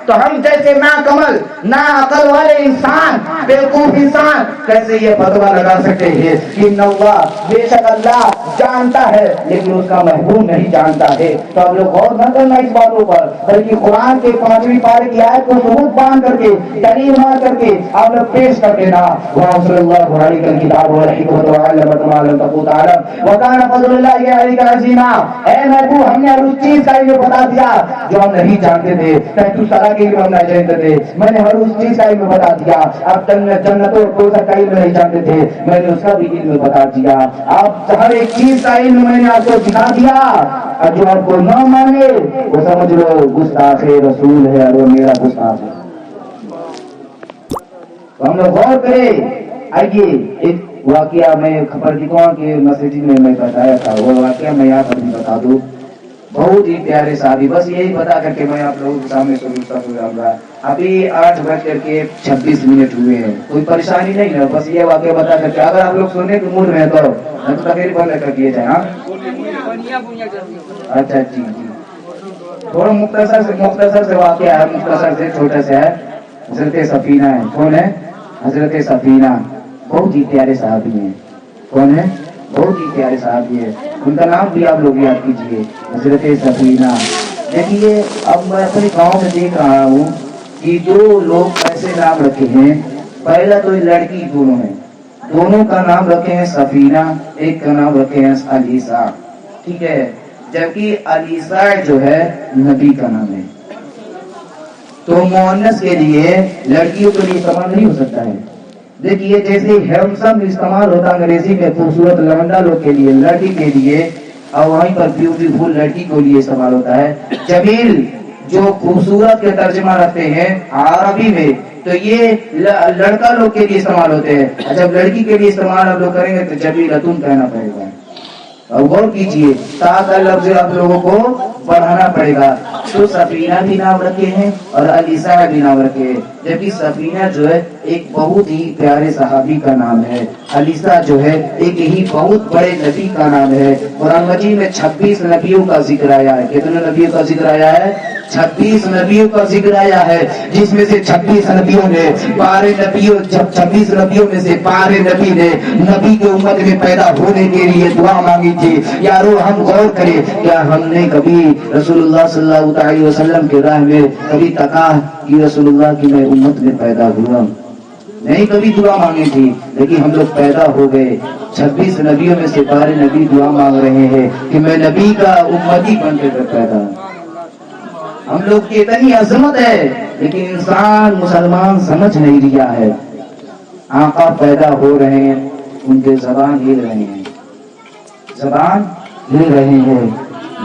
تو ہم جیسے ناکمل نا عقل والے انسان بیوقوف انسان کیسے یہ فتویٰ لگا سکتے ہیں کہ اللہ بے شک اللہ جانتا ہے لیکن اس کا محبوب نہیں جانتا ہے؟ تو آپ لوگ غور نہ کرنا اس باتوں پر، بلکہ قرآن کے 5ویں پارے کی آیت کو ثبوت باندھ کر کے دلیل مار کر کے آپ لوگ پیش کر دینا۔ وَأَنزَلَ اللَّهُ عَلَيْكَ الْكِتَابَ وَالْحِكْمَةَ وَعَلَّمَكَ مَا لَمْ تَكُن تَعْلَمْ وَكَانَ فَضْلُ اللَّهِ عَلَيْكَ عَظِيمًا۔ اے محبوب ہم نے ہر اس چیز کا علم بتا دیا جو ہم نہیں جانتے تھے، تحت الصلاح کے علم ہم نہیں جانتے تھے، میں نے ہر اس چیز کا علم بتا دیا۔ آپ جنت اور دوزخ کا علم نہیں جانتے تھے، میں نے اس کا بھی علم بتا دیا۔ آپ ہر ایک چیز کا علم میں نے آپ کو دکھا دیا، اور جو آپ کو نہ مانے وہ سمجھ لو گستاخ رسول ہے اور وہ میرا گستاخ ہے۔ تو ہم لوگ غور کریں۔ آئیے ایک واقعہ میں خبر دکھاؤں کہ مسجد میں بتایا تھا، وہ واقعہ میں یہاں پر بھی بتا دوں۔ بہت ہی پیارے صحابی، بس یہی بتا کر کے میں آپ لوگوں کے سامنے سنوں گا۔ ابھی 8:26 ہوئے ہیں، کوئی پریشانی نہیں ہے، بس یہ واقعہ بتا کر کے اگر آپ لوگ سننے کے موڈ میں تو تقریر بند کر دیے جائیں۔ ہاں اچھا جی جی، تھوڑا مختصر سے واقعہ ہے، مختصر سے چھوٹا سا ہے۔ حضرت سفینہ ہے، کون ہے؟ حضرت سفینہ بہت ہی پیارے صحابی ہیں۔ کون ہے؟ بہت ہی پیارے صحابی ہے، ان کا نام بھی آپ لوگ یاد کیجئے، حضرت سفینہ۔ دیکھیے اب میں اپنے گاؤں میں دیکھ رہا ہوں کہ جو لوگ ایسے نام رکھے ہیں، پہلا تو لڑکی دونوں ہیں، دونوں کا نام رکھے ہیں سفینہ، ایک کا نام رکھے ہیں علیسا، ٹھیک ہے؟ جبکہ علیسا جو ہے نبی کا نام ہے، تو مؤنث کے لیے لڑکیوں کے لیے استعمال نہیں ہو سکتا ہے۔ دیکھیے جیسے ہینڈسم استعمال ہوتا انگریزی میں خوبصورت لونڈا لوگ کے لیے، لڑکی کے لیے، اور وہیں پر بیوٹیفل لڑکی کے لیے استعمال ہوتا ہے۔ جمیل جو خوبصورت کے ترجمہ رکھتے ہیں عربی میں، تو یہ لڑکا لوگ کے لیے استعمال ہوتے ہیں، جب لڑکی کے لیے استعمال آپ لوگ کریں گے تو جمیلتن کہنا پڑے گا۔ اور غور کیجئے تا کا لفظ آپ لوگوں کو بڑھانا پڑے گا۔ تو سفینہ بھی نام رکھے ہیں اور علیسا بھی نام رکھے ہیں، جبکہ سفینہ جو ہے ایک بہت ہی پیارے صحابی کا نام ہے، علیسا جو ہے ایک ہی بہت بڑے نبی کا نام ہے۔ قرآن مجید میں 26 نبیوں کا ذکر آیا ہے۔ کتنے نبیوں کا ذکر آیا ہے؟ 26 نبیوں کا ذکر آیا ہے، جس میں سے 26 نبیوں نے 26 نبیوں میں سے 12 نبی نے نبی کے امت میں پیدا ہونے کے لیے دعا مانگی تھی۔ یارو ہم غور کریں، کیا ہم نے کبھی رسول اللہ صلی اللہ علیہ وسلم کے راہ میں کبھی تکا کہ رسول اللہ کی میں امت میں پیدا ہوا؟ نہیں کبھی دعا مانگی تھی، لیکن ہم لوگ پیدا ہو گئے۔ 26 نبیوں میں سے 12 نبی دعا مانگ رہے ہیں کہ میں نبی کا امتی بن کے پیدا ہوں۔ ہم لوگ کی اتنی عظمت ہے، لیکن انسان مسلمان سمجھ نہیں رہا ہے۔ آقا پیدا ہو رہے ہیں، ان کے زبان ہل رہے ہیں، زبان ہل رہے ہیں۔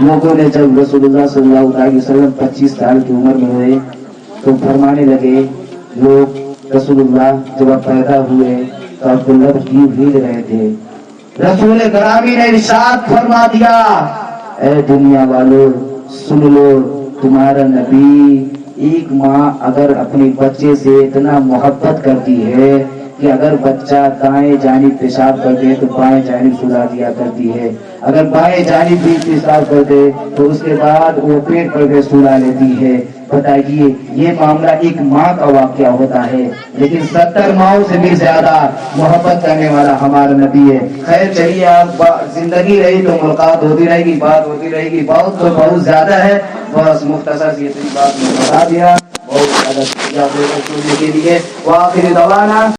لوگوں نے جب رسول اللہ صلی اللہ علیہ وسلم 25 سال کی عمر میں ہوئے تو فرمانے لگے لوگ، رسول اللہ جب آپ پیدا ہوئے تو آپ کو لفظ ہل رہے تھے۔ رسول گرامی نے ارشاد فرما دیا، اے دنیا والو سن لو، تمہارا نبی ایک ماں اگر اپنے بچے سے اتنا محبت کرتی ہے کہ اگر بچہ دائیں جانب پیشاب کر دے تو بائیں جانب سلا دیا کرتی ہے، اگر بائیں جانب بھی پیشاب کر دے تو اس کے بعد وہ پیٹ پر بھی سلا لیتی ہے۔ بتائیے یہ معاملہ ایک ماں کا واقعہ ہوتا ہے، لیکن 70 ماؤں سے بھی زیادہ محبت کرنے والا ہمارا نبی ہے۔ خیر چلیے، آپ زندگی رہی تو ملاقات ہوتی رہے گی، بات ہوتی رہے گی، بہت تو بہت زیادہ ہے، بس مختصر سی اتنی بات میں بتا دیا۔ بہت زیادہ شکریہ کے لیے۔ وآخر دعوانا